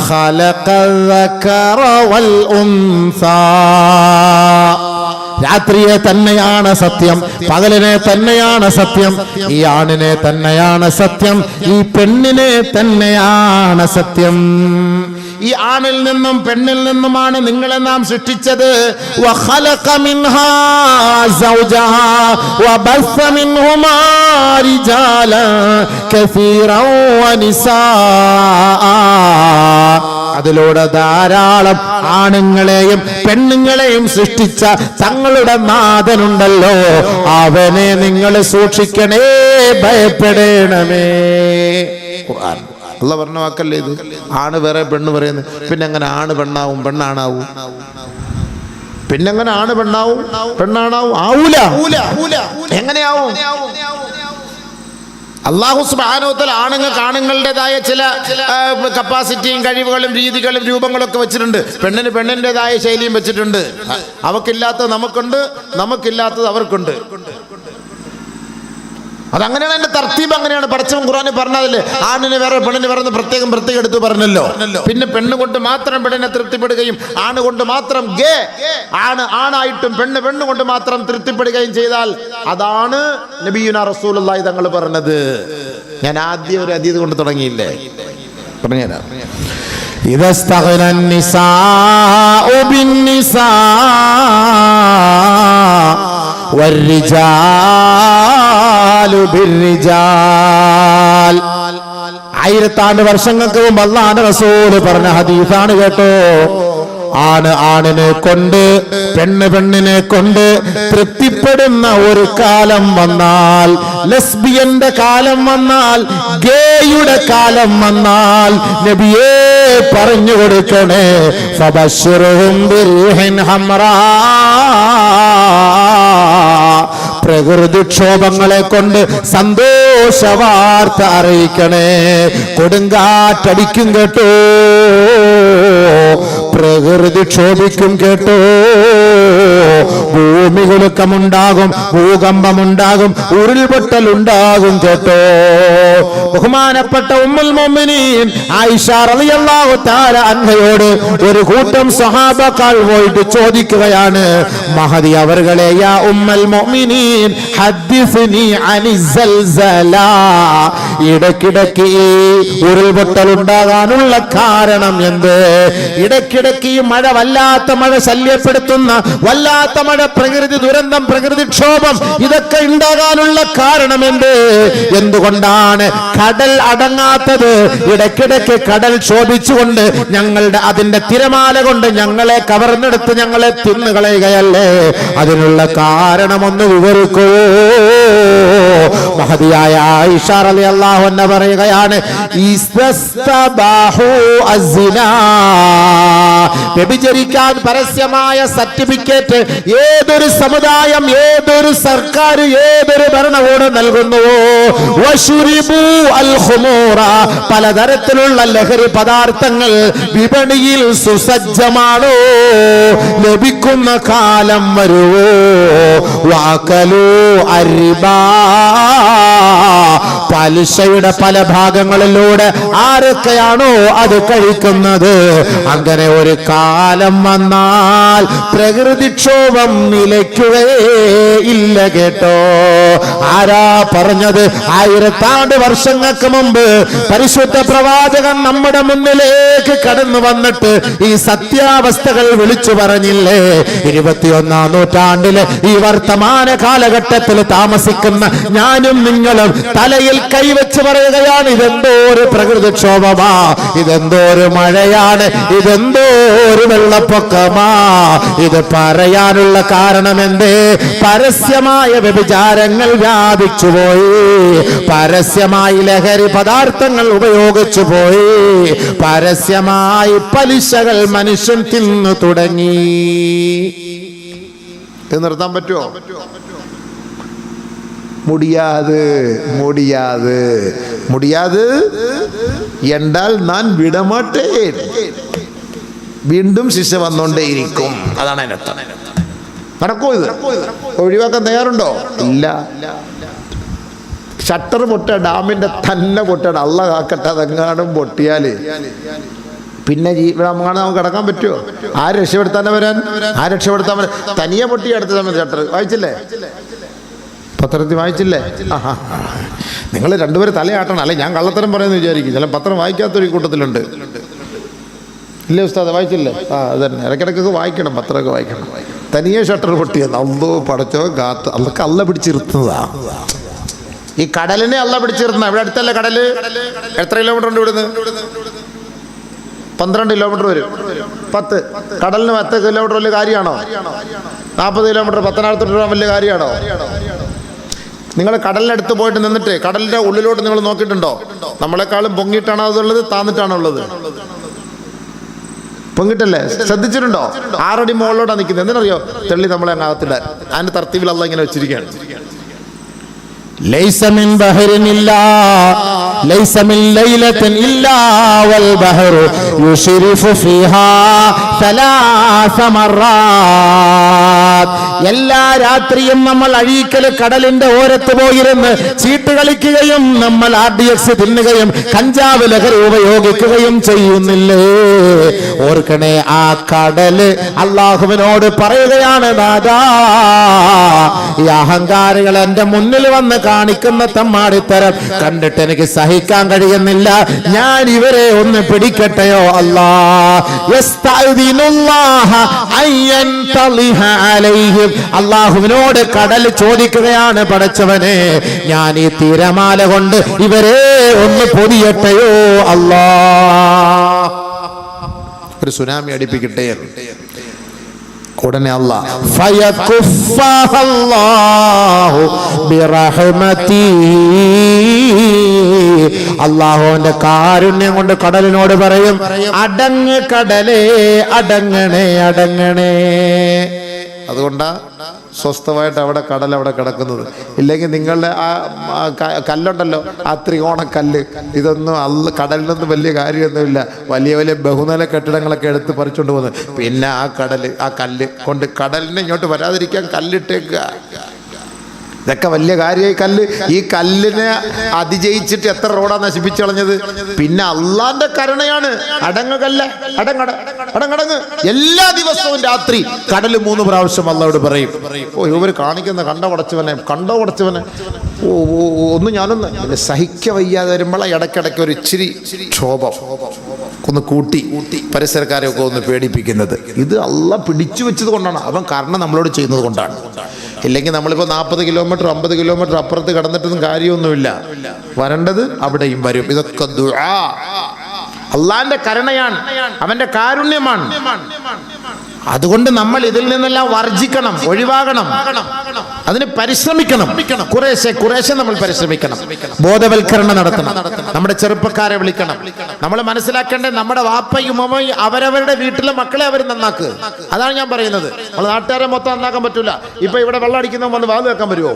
ഖലഖൽ ദക്കറ വൽ ഉൻസാ. രാത്രിയെ തന്നെയാണ് സത്യം, പകലിനെ തന്നെയാണ് സത്യം, ഈ ആണിനെ തന്നെയാണ് സത്യം, ഈ പെണ്ണിനെ തന്നെയാണ് സത്യം. ഈ ആണിൽ നിന്നും പെണ്ണിൽ നിന്നുമാണ് നിങ്ങളെ നാം സൃഷ്ടിച്ചത്. വഖലഖ മിൻഹാ സൗജഹാ വബസ്സ മിൻഹുമാ റിജാലൻ കസീറൻ വനിസാഅ. അതിലൂടെ ധാരാളം ആണുങ്ങളെയും പെണ്ണുങ്ങളെയും സൃഷ്ടിച്ച തങ്ങളുടെ നാഥനുണ്ടല്ലോ, അവനെ നിങ്ങൾ സൂക്ഷിക്കണേ, ഭയപ്പെടണമേ. ഖുർആൻ അല്ലാഹു പറഞ്ഞ വാക്കല്ലേ ഇത്? ആണ് വേറെ പെണ്ണ് പറയുന്നത്. പിന്നെ എങ്ങനെ ആണ് പെണ്ണാവും, പെണ്ണാണാവും? പിന്നെങ്ങനെ ആണ് പെണ്ണാവും, പെണ്ണാണാവും? ആവൂല. എങ്ങനെയാവും? അല്ലാഹു സുബ്ഹാനഹു വ തആല ആണുങ്ങളുടേതായ ചില കപ്പാസിറ്റിയും കഴിവുകളും രീതികളും രൂപങ്ങളും ഒക്കെ വെച്ചിട്ടുണ്ട്. പെണ്ണിന് പെണ്ണിൻ്റെതായ ശൈലിയും വെച്ചിട്ടുണ്ട്. അവക്കില്ലാത്തത് നമുക്കുണ്ട്, നമുക്കില്ലാത്തത് അവർക്കുണ്ട്. അതങ്ങനെയാണ് അതിന്റെ തർത്തീബ്, അങ്ങനെയാണ് പടച്ചവൻ ഖുർആനിൽ പറഞ്ഞതല്ലേ. ആണിന് വേറെ പെണ്ണിന് വേറെ പ്രത്യേകം എടുത്ത് പറഞ്ഞല്ലോ. പിന്നെ പെണ്ണ് കൊണ്ട് മാത്രം പെണ്ണിനെ തൃപ്തിപ്പെടുകയും ആണ് കൊണ്ട് മാത്രം ആണായിട്ടും പെണ്ണ് കൊണ്ട് മാത്രം തൃപ്തിപ്പെടുകയും ചെയ്താൽ അതാണ് നബിയുനാ റസൂലുള്ളാഹി തങ്ങൾ പറഞ്ഞത്. ഞാൻ ആദ്യം ഒരു ഹദീസ് കൊണ്ട് തുടങ്ങിയില്ലേ, പറഞ്ഞുതരാം. ഇദസ്തഗ്ന നിസാഉ ബിന്നിസാ വൽറിജാലു ബിർറിജാൽ. 1000 വർഷങ്ങൾക്ക് മുമ്പ് അല്ലാഹുവിന്റെ റസൂൽ പറഞ്ഞ ഹദീസാണ് കേട്ടോ. ആണിനെ കൊണ്ട് പെണ്ണിനെ കൊണ്ട് തൃപ്തിപ്പെടുന്ന ഒരു കാലം വന്നാൽ, ലെസ്ബിയന്റെ കാലം വന്നാൽ, ഗേയുടെ കാലം വന്നാൽ, നബിയേ പറഞ്ഞു കൊടുക്കണേ, ഫബശ്ശിറുഹും ബിറിഹിൻ ഹംറാ. പ്രകൃതിക്ഷോഭങ്ങളെ കൊണ്ട് സന്തോഷ വാർത്ത അറിയിക്കണേ. കൊടുങ്കാറ്റടിക്കും കേട്ടോ, പ്രകൃതി ക്ഷോഭിക്കും കേട്ടോ, ഭൂമികുലുക്കമുണ്ടാകും, ഭൂകമ്പമുണ്ടാകും, ഉരുൾപൊട്ടലുണ്ടാകും കേട്ടോ. ബഹുമാനപ്പെട്ട ഉമ്മുൽ മുഅ്മിനീൻ ആയിഷ റളിയല്ലാഹു തആല അൻഹയോട് ഒരു കൂട്ടം സ്വഹാബകൾ പോയിട്ട് ചോദിക്കുകയാണ്, മഹദി അവർകളെ, യാ ഉമ്മുൽ മുഅ്മിനീൻ ഹദ്ദിസ്നി അനിസ് സൽസല, ഇടയ്ക്കിടയ്ക്ക് ഈ ഉരുൾപൊട്ടലുണ്ടാകാനുള്ള കാരണം എന്ത്? ഇടയ്ക്കിടയ്ക്ക് ഈ മഴ, വല്ലാത്ത മഴ ശല്യപ്പെടുത്തുന്ന വല്ലാത്ത മഴ, പ്രകൃതി ദുരന്തം, പ്രകൃതിക്ഷോഭം, ഇതൊക്കെ ഉണ്ടാകാനുള്ള കാരണം എന്ത്? എന്തുകൊണ്ടാണ് കടൽ അടങ്ങാത്തത്? ഇടയ്ക്കിടയ്ക്ക് കടൽ ക്ഷോഭിച്ചുകൊണ്ട് അതിന്റെ തിരമാല കൊണ്ട് ഞങ്ങളെ കവർന്നെടുത്ത് ഞങ്ങളെ തിന്നുകളയുകയല്ലേ? അതിനുള്ള കാരണമൊന്ന് വിവരിക്കൂ. മഹദിയായ ആയിഷ റളിയല്ലാഹു അൻഹ പറയുകയാണ്, ഇസ്തസ്തബാഹു അസ്സിനാ, വ്യഭിചരിക്കാൻ പരസ്യമായ സർട്ടിഫിക്കറ്റ് ഏതൊരു സമുദായം, ഏതൊരു സർക്കാർ, ഏതൊരു ഭരണകൂടം നൽകുന്നുവോ, വശുരിബു അൽ ഖുമൂറ, പലതരത്തിലുള്ള ലഹരി പദാർത്ഥങ്ങൾ വിപണിയിൽ സുസജ്ജമാണോ, ലഭിക്കുന്ന കാലം വരുവോ, വാകലു അരിബാ, പലിശയുടെ പല ഭാഗങ്ങളിലൂടെ ആരൊക്കെയാണോ അത് കഴിക്കുന്നത്, അങ്ങനെ ഒരു കാലം വന്നാൽ പ്രകൃതിക്ഷോഭം നിലയ്ക്കുകയേ ഇല്ല കേട്ടോ. ആരാ പറഞ്ഞത്? 1000 വർഷങ്ങൾക്ക് മുമ്പ് പരിശുദ്ധ പ്രവാചകൻ നമ്മുടെ മുന്നിലേക്ക് കടന്നു വന്നിട്ട് ഈ സത്യാവസ്ഥകൾ വിളിച്ചു പറഞ്ഞില്ലേ? 21-ാം നൂറ്റാണ്ടിലെ ഈ വർത്തമാന കാലഘട്ടത്തിൽ താമസിക്കുന്ന ഞാനും നിങ്ങളും തലയിൽ കൈവച്ച് പറയുകയാണ്, ഇതെന്തോ ഒരു പ്രകൃതിക്ഷോഭമാ, ഇതെന്തോ ഒരു മഴയാണ്, ഇതെന്തോ ഒരു വെള്ളപ്പൊക്കമാ. ഇത് പറയാനുള്ള കാരണം എന്തേ? പരസ്യമായ വ്യഭിചാരങ്ങൾ വ്യാപിച്ചുപോയി, പരസ്യമായി ലഹരി പദാർത്ഥങ്ങൾ ഉപയോഗിച്ചു പോയി, പരസ്യമായി പലിശകൾ മനുഷ്യൻ തിന്നു തുടങ്ങി. ഇത് നിർത്താൻ പറ്റുമോ? മുടിയാത് മുടിയാത് മുടിയാത് എന്നാൽ ഞാൻ വിടമാട്ടേ, വീണ്ടും ശിക്ഷ വന്നോണ്ടേയിരിക്കും. അതാണ് അതിനർത്ഥം. നടക്കോ? ഇത് ഒഴിവാക്കാൻ തയ്യാറുണ്ടോ? ഇല്ല. ഷട്ടർ പൊട്ട, ഡാമിന്റെ തന്നെ പൊട്ടാണ്. അള്ള കാക്കട്ടെ, അതെങ്ങാനും പൊട്ടിയാല് പിന്നെ നമുക്ക് കിടക്കാൻ പറ്റുമോ? ആര് രക്ഷപ്പെടുത്താൻ വരാൻ? ആര് രക്ഷപ്പെടുത്താൻ വരാൻ? തനിയെ പൊട്ടി അടുത്ത സമയത്ത് ഷട്ടർ വായിച്ചില്ലേ? പത്രത്തിൽ വായിച്ചില്ലേ? നിങ്ങൾ രണ്ടുപേരും തലയാട്ടണം. അല്ലെ ഞാൻ കള്ളത്തരം പറയുന്നു വിചാരിക്കും. ചില പത്രം വായിക്കാത്തൊരു കൂട്ടത്തിലുണ്ട്. ഇല്ലേ ഉസ്താദ്? വായിച്ചില്ലേ? അത് തന്നെ. ഇടയ്ക്കിടയ്ക്കൊക്കെ വായിക്കണം, പത്രമൊക്കെ വായിക്കണം. തനിയെ ഷട്ടർ പൊട്ടിയത് അല്ലോ പടച്ചോ കാത്ത്. അതൊക്കെ അള്ള പിടിച്ചിരുത്തുന്നതാ. ഈ കടലിനെ അള്ള പിടിച്ചിരുത്തുന്ന. ഇവിടെ അടുത്തല്ലേ കടല്? എത്ര കിലോമീറ്റർ ഉണ്ട് ഇവിടുന്ന്? 12 കിലോമീറ്റർ വരും. 10 കടലിന് 10 കിലോമീറ്റർ വലിയ കാര്യമാണോ? 40 കിലോമീറ്റർ പത്തനാപുരത്തോട്ട് വരാൻ വലിയ കാര്യമാണോ? നിങ്ങൾ കടലിനടുത്ത് പോയിട്ട് നിന്നിട്ട് കടലിന്റെ ഉള്ളിലോട്ട് നിങ്ങൾ നോക്കിയിട്ടുണ്ടോ? നമ്മളെക്കാളും പൊങ്ങിയിട്ടാണോ അതുള്ളത്, താന്നിട്ടാണോ ഉള്ളത്? പൊങ്ങിട്ടല്ലേ? ശ്രദ്ധിച്ചിട്ടുണ്ടോ? 6 അടി മുകളിലോട്ടാണ് നിൽക്കുന്നത്. എന്തിനറിയോ? തെള്ളി നമ്മളെ അങ്ങാകത്തിടാൻ. അതിന്റെ തർത്തീവിൽ അള്ള ഇങ്ങനെ വെച്ചിരിക്കുകയാണ്. ലൈസ മിൻ ബഹരിൻ ഇല്ലാ, ലൈസ മിൻ ലൈലത്തിൻ ഇല്ലാ വൽ ബഹറു യുശ്രിഫു ഫീഹാ 3 മററാത്ത്. എല്ലാ രാത്രിയും നമ്മൾ അഴീക്കൽ കടലിന്റെ ഓരത്ത് പോയിരുന്ന് ചീട്ട് കളിക്കുകയും നമ്മൾ RDX തിന്നുകയും കഞ്ചാവ് ലഹരി ഉപയോഗിക്കുകയും ചെയ്യുന്നില്ലേ? ഓർക്കണേ, ആ കടല് അള്ളാഹുവിനോട് പറയുകയാണ്, നാദാ, ഈ അഹങ്കാരികൾ എന്റെ മുന്നിൽ വന്ന് കാണിക്കുന്ന തമ്മാടിത്തരം കണ്ടിട്ട് എനിക്ക് സഹിക്കാൻ കഴിയുന്നില്ല, ഞാൻ ഇവരെ ഒന്ന് പിടിക്കട്ടെയോ അല്ലാ. അള്ളാഹുവിനോട് കടൽ ചോദിക്കുകയാണ്, പടച്ചവനെ, ഞാൻ ഈ തിരമാല കൊണ്ട് ഇവരെ ഒന്ന് പൊതിയട്ടെയോ അല്ലാ. ഒരു സുനാമി അടിപ്പിക്കട്ടെ. ഉടനെ അല്ലാഹ് അള്ളാഹുവിന്റെ കാരുണ്യം കൊണ്ട് കടലിനോട് പറയും, അടങ്ങ് കടലേ, അടങ്ങണേ, അടങ്ങണേ. അതുകൊണ്ടാ സ്വസ്ഥമായിട്ട് അവിടെ കടൽ അവിടെ കിടക്കുന്നത്. ഇല്ലെങ്കിൽ നിങ്ങളുടെ ആ കല്ലുണ്ടല്ലോ, ആ ത്രികോണക്കല്ല്, ഇതൊന്നും കടലിൽ നിന്നും വലിയ കാര്യമൊന്നുമില്ല. വലിയ വലിയ ബഹുനില കെട്ടിടങ്ങളൊക്കെ എടുത്ത് പറിച്ചുകൊണ്ട് പോകുന്നത്. പിന്നെ ആ കല്ല് കൊണ്ട് കടലിനെ ഇങ്ങോട്ട് വരാതിരിക്കാൻ കല്ലിട്ടേക്കുക. ഇതൊക്കെ വലിയ കാര്യമായി. ഈ കല്ലിനെ അതിജയിച്ചിട്ട് എത്ര റോഡാ നശിപ്പിച്ചു കളഞ്ഞത്. പിന്നെ അള്ളാന്റെ കരുണയാണ്. അടങ്ങ് കല്ല്, അടങ്ങടങ്ങ്. എല്ലാ ദിവസവും രാത്രി കടല് 3 പ്രാവശ്യം അള്ളാഹോട് പറയും, ഓ ഇവർ കാണിക്കുന്ന കണ്ടോ പടച്ചവനെ. ഓ ഒന്ന് ഞാനൊന്ന് സഹിക്ക വയ്യാതെ വരുമ്പോഴാ ഇടയ്ക്കിടയ്ക്ക് ഒരു ഇച്ചിരി ക്ഷോഭം ഒന്ന് കൂട്ടി പരിസരക്കാരെയൊക്കെ ഒന്ന് പേടിപ്പിക്കുന്നത്. ഇത് അള്ളാഹ് പിടിച്ചു വെച്ചത് കൊണ്ടാണ്. അവൻ കാരണം നമ്മളോട് ചെയ്യുന്നത് കൊണ്ടാണ്. ഇല്ലെങ്കിൽ നമ്മളിപ്പോൾ 40 കിലോമീറ്റർ 50 കിലോമീറ്റർ അപ്പുറത്ത് കടന്നിട്ടൊന്നും കാര്യമൊന്നുമില്ല. വരേണ്ടത് അവിടെയും വരും. ഇതൊക്കെ ദുആ, അള്ളാന്റെ കരുണയാണ്, അവന്റെ കാരുണ്യമാണ്. അതുകൊണ്ട് നമ്മൾ ഇതിൽ നിന്നെല്ലാം വർജിക്കണം, ഒഴിവാകണം, അതിന് പരിശ്രമിക്കണം. കുറേശ്ശെ നമ്മൾ പരിശ്രമിക്കണം. ബോധവൽക്കരണം നടത്തണം. നമ്മുടെ ചെറുപ്പക്കാരെ വിളിക്കണം. നമ്മൾ മനസ്സിലാക്കേണ്ടത് നമ്മുടെ വാപ്പയും ഉമ്മയും അവരവരുടെ വീട്ടിലെ മക്കളെ അവർ നന്നാക്കുക. അതാണ് ഞാൻ പറയുന്നത്. നമ്മൾ നാട്ടുകാരെ മൊത്തം നന്നാക്കാൻ പറ്റൂല. ഇപ്പൊ ഇവിടെ വെള്ളം അടിക്കുന്ന വന്ന് വാത് വെക്കാൻ വരുമോ?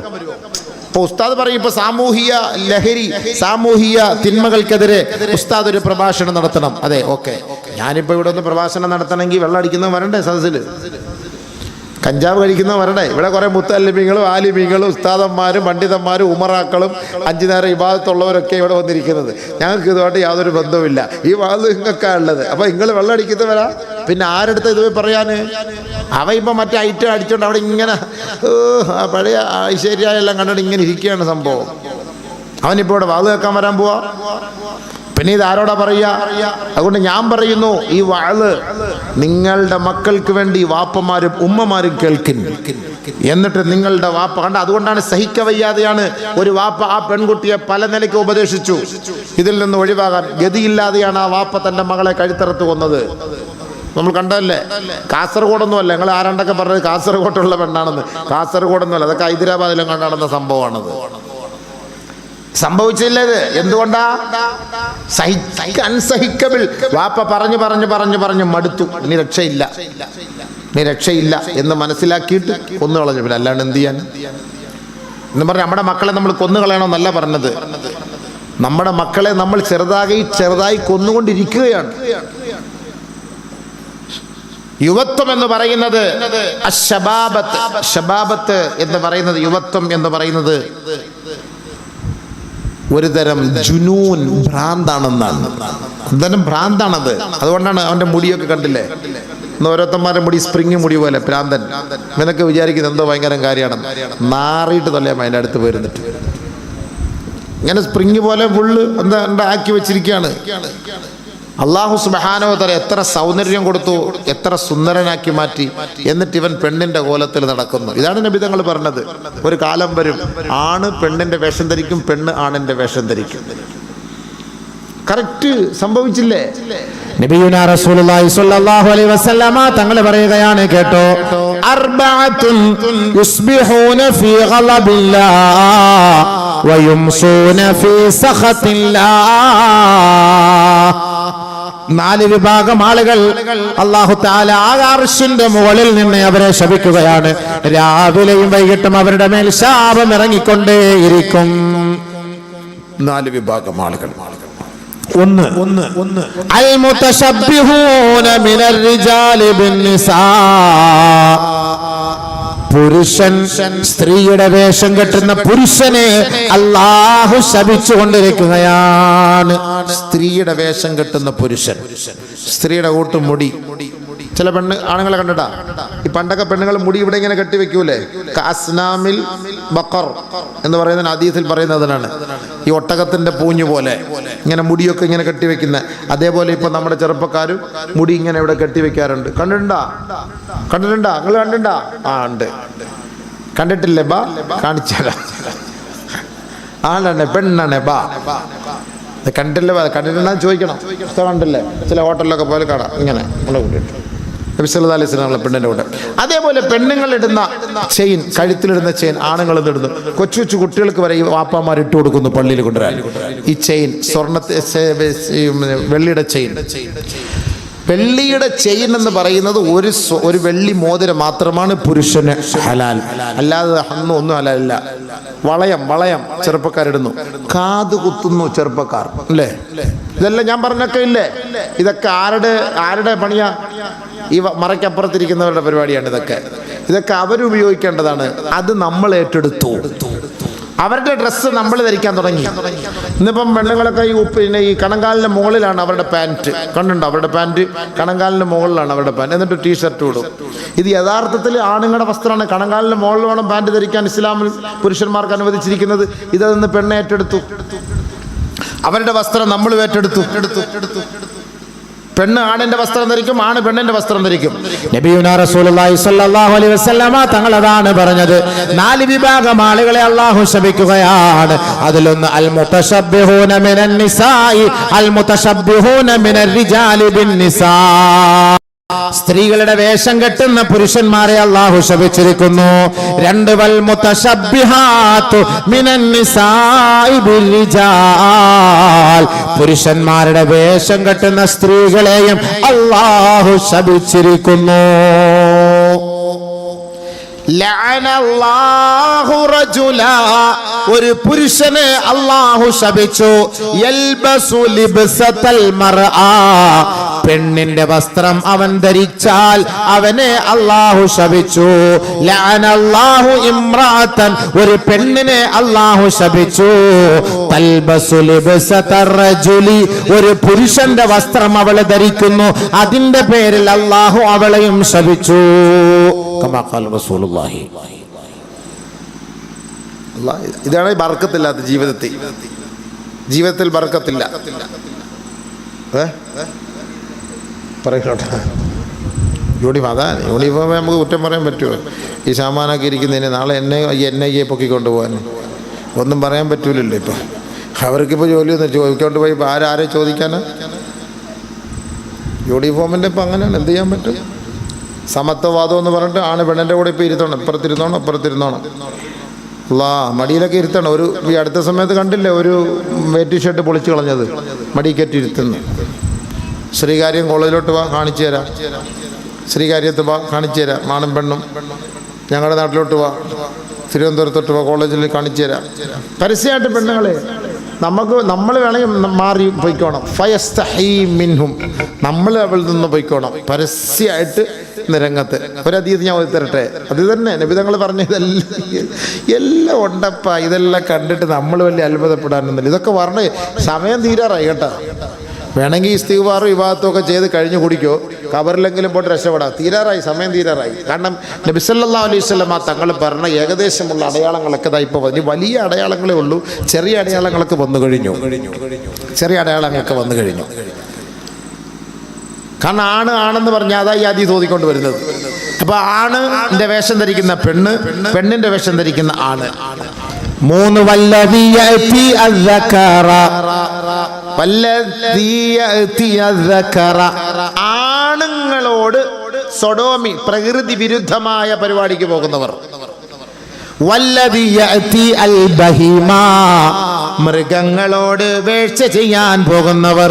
ഇപ്പൊ ഉസ്താദ് പറയും, ഇപ്പൊ സാമൂഹിക ലഹരി, സാമൂഹിക തിന്മകൾക്കെതിരെ ഉസ്താദ് ഒരു പ്രഭാഷണം നടത്തണം. അതെ, ഓക്കെ, ഞാനിപ്പോ ഇവിടെ ഒന്ന് പ്രഭാഷണം നടത്തണമെങ്കിൽ വെള്ളം അടിക്കുന്ന വരണ്ടേ? സദസ്സിൽ കഞ്ചാവ് കഴിക്കുന്ന വരണ്ടേ? ഇവിടെ കുറെ മുത്തല്ലിമീങ്ങളും ആലിമീങ്ങളും ഉസ്താദന്മാരും പണ്ഡിതന്മാരും ഉമറാക്കളും 5 നേരം ഇബാദത്തുള്ളവരൊക്കെ ഇവിടെ വന്നിരിക്കുന്നത്. ഞങ്ങൾക്ക് ഇതുമായിട്ട് യാതൊരു ബന്ധവുമില്ല. ഈ വാത് നിങ്ങൾക്കാണ് ഉള്ളത്. അപ്പൊ നിങ്ങൾ വെള്ളം അടിക്കുന്നവരാ, പിന്നെ ആരെടുത്ത് ഇത് പറയാന്? അവ ഇപ്പൊ മറ്റേ ഐറ്റം അടിച്ചോണ്ട് അവിടെ ഇങ്ങനെ പഴയ ഐശ്വര്യെല്ലാം കണ്ടിട്ട് ഇങ്ങനെ ഇരിക്കുകയാണ് സംഭവം. അവനിപ്പോ ഇവിടെ വാത് കേൾക്കാൻ വരാൻ പോവാ. പിന്നെ ഇത് ആരോടാ പറയുക? അതുകൊണ്ട് ഞാൻ പറയുന്നു, ഈ വാള് നിങ്ങളുടെ മക്കൾക്ക് വേണ്ടി വാപ്പമാരും ഉമ്മമാരും കേൾക്കുന്നു. എന്നിട്ട് നിങ്ങളുടെ വാപ്പ കണ്ട, അതുകൊണ്ടാണ് സഹിക്കവയ്യാതെയാണ് ഒരു വാപ്പ ആ പെൺകുട്ടിയെ പല നിലയ്ക്ക് ഉപദേശിച്ചു. ഇതിൽ നിന്ന് ഒഴിവാകാൻ ഗതിയില്ലാതെയാണ് ആ വാപ്പ തന്റെ മകളെ കഴുത്തറുത്ത് കൊന്നത്. നമ്മൾ കണ്ടല്ലേ? കാസർഗോഡൊന്നുമല്ല. നിങ്ങൾ ആരാണ്ടൊക്കെ പറഞ്ഞത് കാസർഗോഡുള്ള പെണ്ണാണെന്ന്. കാസർഗോഡൊന്നുമല്ല, അതൊക്കെ ഹൈദരാബാദിലും കണ്ടാടുന്ന സംഭവമാണത്. സംഭവിച്ചില്ലത് എന്തുകൊണ്ടാ? അൺസഹിക്കബിൾ. വാപ്പ പറഞ്ഞു മടുത്തു. നീ രക്ഷയില്ല എന്ന് മനസ്സിലാക്കിയിട്ട് കൊന്നു കളഞ്ഞു. പിന്നെ അല്ലാണ്ട് എന്ത് ചെയ്യാൻ എന്ന് പറഞ്ഞ നമ്മുടെ മക്കളെ നമ്മൾ കൊന്നു കളയണമെന്നല്ല പറഞ്ഞത്. നമ്മുടെ മക്കളെ നമ്മൾ ചെറുതായി കൊന്നുകൊണ്ടിരിക്കുകയാണ്. യുവത്വം എന്ന് പറയുന്നത് ശബാബത്ത് എന്ന് പറയുന്നത്, യുവത്വം എന്ന് പറയുന്നത് ഒരു തരം ജുനൂൻ, ഭ്രാന്താണെന്നാണ്. എന്തായാലും ഭ്രാന്താണത്. അതുകൊണ്ടാണ് അവന്റെ മുടിയൊക്കെ കണ്ടില്ലേ, ഇന്ന് ഓരോരുത്തന്മാരുടെ മുടി സ്പ്രിങ് മുടി പോലെ, ഭ്രാന്തൻ. ഇവനൊക്കെ വിചാരിക്കുന്നത് എന്തോ ഭയങ്കര കാര്യമാണ്. നാറിയിട്ട് തള്ളിയാൽ അതിൻ്റെ അടുത്ത് പോയിരുന്നിട്ട് ഇങ്ങനെ സ്പ്രിങ് പോലെ ഫുള്ള് എന്താ ആക്കി വെച്ചിരിക്കുകയാണ്. അല്ലാഹു സുബ്ഹാനഹു വ തആല എത്ര സൗന്ദര്യം കൊടുത്തു, എത്ര സുന്ദരനാക്കി മാറ്റി. എന്നിട്ട് ഇവൻ പെണ്ണിന്റെ കോലത്തിൽ നടക്കുന്നു. ഇതാണ് നബി തങ്ങൾ പറഞ്ഞത്, ഒരു കാലം വരും ആണ് പെണ്ണിന്റെ വേഷം ധരിക്കും, പെണ്ണ് ആണിന്റെ വേഷം ധരിക്കും. കറക്റ്റ് സംഭവിച്ചില്ലേ? നബിയുനാ റസൂലുള്ളാഹി സ്വല്ലല്ലാഹു അലൈഹി വസല്ലമ തങ്ങൾ പറയുകയാണ്, കേട്ടോ, അർബഅത്തുൻ യുസ്ബിഹൂന ഫീ ഗളബില്ലാഹ് വയുംസൂന ഫീ സഖത്തില്ലാഹ്. 4 വിഭാഗം ആളുകൾ അല്ലാഹു തആല ആകാശിന്റെ മുകളിൽ നിന്ന് അവരെ ശപിക്കുകയാണ്. രാവിലെയും വൈകിട്ടും അവരുടെ മേൽ ശാപം ഇറങ്ങിക്കൊണ്ടേയിരിക്കും. 4 വിഭാഗം ആളുകൾ. ഒന്ന് അൽ മുതശബ്ബിഹൂന മിനർ റിജാലി ബിന്നിസാ. പുരുഷൻ സ്ത്രീയുടെ വേഷം കെട്ടുന്ന പുരുഷനെ അല്ലാഹു ശപിച്ചുകൊണ്ടിരിക്കുകയാണ്. സ്ത്രീയുടെ വേഷം കെട്ടുന്ന പുരുഷൻ, സ്ത്രീയുടെ കൂട്ടും മുടി. ചില ആണുങ്ങളെ കണ്ടിട്ടാ, ഈ പണ്ടൊക്കെ പെണ്ണുങ്ങൾ മുടി ഇവിടെ ഇങ്ങനെ കെട്ടി വെക്കൂലേ, കാസ്നാമിൽ ബഖർ എന്ന് പറയുന്ന ഹദീസിൽ പറയുന്നതിനാണ്. ഈ ഒട്ടകത്തിന്റെ പൂഞ്ഞു പോലെ ഇങ്ങനെ മുടിയൊക്കെ ഇങ്ങനെ കെട്ടിവെക്കുന്ന. അതേപോലെ ഇപ്പൊ നമ്മുടെ ചെറുപ്പക്കാരും മുടി ഇങ്ങനെ ഇവിടെ കെട്ടിവെക്കാറുണ്ട്. കണ്ടിട്ടുണ്ടാ? നിങ്ങൾ കണ്ടിട്ടുണ്ടാ? ആ ഉണ്ട്. കണ്ടിട്ടില്ലേ? ബാ കാണിച്ചാലാ. ആണാണ് പെണ്ണാണ്. ബാ കണ്ടിട്ടില്ലേ? കണ്ടിട്ടുണ്ടെന്ന് ചോദിക്കണം. കണ്ടില്ലേ? ചില ഹോട്ടലിലൊക്കെ പോലെ കാണാം ഇങ്ങനെ നമ്മളെ കൂട്ടിയിട്ട് നബി സല്ലല്ലാഹു അലൈഹി വസല്ലം പെണ്ണിന്റെ കൂടെ. അതേപോലെ പെണ്ണുങ്ങൾ ഇടുന്ന ചെയിൻ, കഴുത്തിലിടുന്ന ചെയിൻ ആണുങ്ങൾ ഇടുന്നു. കൊച്ചു കുട്ടികൾക്ക് വരെ ഈ വാപ്പാമാർ ഇട്ട് കൊടുക്കുന്നു പള്ളിയിൽ കൊണ്ടുവരാൻ. ഈ ചെയിൻ വെള്ളിയുടെ ചെയിൻ. വെള്ളിയുടെ ചെയിൻ എന്ന് പറയുന്നത് ഒരു വെള്ളി മോതിരം മാത്രമാണ് പുരുഷന് ഹലാൽ. അല്ലാതെ ഒന്നും ഹലാലില്ല. വളയം ചെറുപ്പക്കാരിടുന്നു. കാത് കുത്തുന്നു ചെറുപ്പക്കാർ, അല്ലേ? ഇതെല്ലാം ഞാൻ പറഞ്ഞൊക്കെ ഇല്ലേ? ഇതൊക്കെ ആരുടെ പണിയാ? ഈ മറയ്ക്കപ്പുറത്തിരിക്കുന്നവരുടെ പരിപാടിയാണ് ഇതൊക്കെ അവരുപയോഗിക്കേണ്ടതാണ്. അത് നമ്മൾ ഏറ്റെടുത്തു. അവരുടെ ഡ്രസ്സ് നമ്മൾ ധരിക്കാൻ തുടങ്ങി. ഇന്നിപ്പം പെണ്ണുങ്ങളൊക്കെ ഈ കണങ്കാലിന്റെ മുകളിലാണ് അവരുടെ പാൻറ്റ്. കണ്ടുണ്ടോ? അവരുടെ പാൻറ്റ് കണങ്കാലിന്റെ മുകളിലാണ് അവരുടെ പാൻറ്റ്. എന്നിട്ട് ടീഷർട്ട് ഇടും. ഇത് യഥാർത്ഥത്തിൽ ആണുങ്ങളുടെ വസ്ത്രമാണ്. കണങ്കാലിന്റെ മുകളിൽ വേണം പാൻറ്റ് ധരിക്കാൻ ഇസ്ലാമിൽ പുരുഷന്മാർക്ക് അനുവദിച്ചിരിക്കുന്നത്. ഇതെന്ന് പെണ്ണ് ഏറ്റെടുത്തു. അവരുടെ വസ്ത്രം നമ്മൾ ഏറ്റെടുത്തു. പെണ്ണ് ആണിന്റെ വസ്ത്രം ധരിക്കും, ആണ് പെണ്ണിന്റെ വസ്ത്രം ധരിക്കും. നബിയുനാ റസൂലുള്ളാഹി സ്വല്ലല്ലാഹു അലൈഹി വസല്ലമ തങ്ങൾ അതാണ് പറഞ്ഞത്. 4 വിഭാഗം ആളുകളെ അല്ലാഹു ശപിക്കുകയാണ്. അതിലൊന്ന് അൽ മുതശബ്ബിഹൂന മിനൻ നിസാഇ അൽ മുതശബ്ബിഹൂന മിനർ റിജാലി ബിൻ നിസാ. സ്ത്രീകളുടെ വേഷം കെട്ടുന്ന പുരുഷന്മാരെ അല്ലാഹു ശപിച്ചിരിക്കുന്നു. 2 വൽ മുതശബ്ബിഹാത്തു മിനൻ നിസാഇ ബിർരിജാൽ, പുരുഷന്മാരുടെ വേഷം കെട്ടുന്ന സ്ത്രീകളെയും അല്ലാഹു ശപിച്ചിരിക്കുന്നു. ലഅനല്ലാഹു റജുലാ, ഒരു പുരുഷനെ അല്ലാഹു ശപിച്ചു. യൽബസു ലിബ്സതൽ മർആ, പെണ്ണിന്റെ വസ്ത്രം അവൻ ധരിച്ചാൽ അവനെ അല്ലാഹു ശപിച്ചു. ലഅനല്ലാഹു ഇംറാഅതൻ, ഒരു പെണ്ണിനെ അല്ലാഹു ശപിച്ചു. തൽബസു ലിബ്സതർ റജുലി, ഒരു പുരുഷന്റെ വസ്ത്രം അവൾ ധരിക്കുന്നു, അതിന്റെ പേരിൽ അല്ലാഹു അവളെയും ശപിച്ചു. കമാ ഖാല റസൂലുള്ളാഹി. ഇതാണ് ബർക്കത്തില്ലാത്ത ജീവിതത്തിൽ ബർക്കത്തില്ല. പറയട്ടെ, യൂണിഫോം നമുക്ക് കുറ്റം പറയാൻ പറ്റുമോ? ഈ സാമാനൊക്കെ ഇരിക്കുന്നതിന് നാളെ എന്നെ പൊക്കിക്കൊണ്ട് പോകാൻ ഒന്നും പറയാൻ പറ്റൂലല്ലോ. ഇപ്പം അവർക്കിപ്പോൾ ജോലിയൊന്നും ചോദിക്കൊണ്ട് പോയി ഇപ്പോൾ ആരെ ചോദിക്കാനാ? യൂണിഫോമിൻ്റെ ഇപ്പം അങ്ങനെയാണ്, എന്ത് ചെയ്യാൻ പറ്റും? സമത്വവാദം എന്ന് പറഞ്ഞിട്ട് ആണ് പെണ്ണിൻ്റെ കൂടെ ഇപ്പോൾ ഇരുത്തണം, അപ്പുറത്തിരുന്നോണം. മടിയിലൊക്കെ ഇരുത്തണം. ഈ അടുത്ത സമയത്ത് കണ്ടില്ലേ ഒരു വേറ്റി ഷർട്ട് പൊളിച്ചു കളഞ്ഞത്, മടിക്കറ്റി ഇരുത്തുന്നു. ശ്രീകാര്യം കോളേജിലോട്ട് വാ, കാണിച്ചു തരാം. ശ്രീകാര്യത്ത് വാ, കാണിച്ചു തരാം. ആണും പെണ്ണും ഞങ്ങളുടെ നാട്ടിലോട്ട് വാ, തിരുവനന്തപുരത്തോട്ട് വാ, കോളേജിൽ കാണിച്ചു തരാം. പരസ്യമായിട്ട് പെണ്ണുങ്ങളെ നമ്മൾ വേണമെങ്കിൽ മാറി പൊയ്ക്കോണം. ഫയസ്തഹീ മിൻഹും, നമ്മൾ അവളിൽ നിന്ന് പൊയ്ക്കോണം പരസ്യമായിട്ട് രംഗത്ത്. ഒരതീത് ഞാൻ തരട്ടെ, അത് തന്നെ നബിതങ്ങൾ പറഞ്ഞ എല്ലാം ഉണ്ടപ്പ. ഇതെല്ലാം കണ്ടിട്ട് നമ്മൾ വലിയ അത്ഭുതപ്പെടാനൊന്നുമില്ല. ഇതൊക്കെ പറഞ്ഞ് സമയം തീരാറായി കേട്ടോ. വേണമെങ്കിൽ ഇസ്തിഗ്ഫാറും ഇബാദത്തും ഒക്കെ ചെയ്ത് കഴിഞ്ഞ് കുടിക്കോ, ഖബറിലെങ്കിലും പോയിട്ട് രക്ഷപ്പെടാം. സമയം തീരാറായി. കാരണം നബി സല്ലല്ലാഹു അലൈഹി വസല്ലം തങ്ങൾ പറഞ്ഞ ഏകദേശമുള്ള അടയാളങ്ങളൊക്കെ ഇതാ ഇപ്പോൾ വലിയ അടയാളങ്ങളേ ഉള്ളൂ. ചെറിയ അടയാളങ്ങളൊക്കെ വന്നു കഴിഞ്ഞു. കാരണം ആണെന്ന് പറഞ്ഞാൽ അതാ ഈ ആദ്യം തോന്നിക്കൊണ്ട് വരുന്നത്. അപ്പൊ ആണിന്റെ വേഷം ധരിക്കുന്ന പെണ്ണ്, പെണ്ണിന്റെ വേഷം ധരിക്കുന്ന ആണ്. 3 വല്ലദീ യഅതി അസ്സകറ, ആണുങ്ങളോട് സൊഡോമി, പ്രകൃതി വിരുദ്ധമായ പരിപാടിക്ക് പോകുന്നവർ. വല്ലദീ യഅതി അൽ ബഹീമാ, മൃഗങ്ങളോട് വേഴ്ച ചെയ്യാൻ പോകുന്നവർ.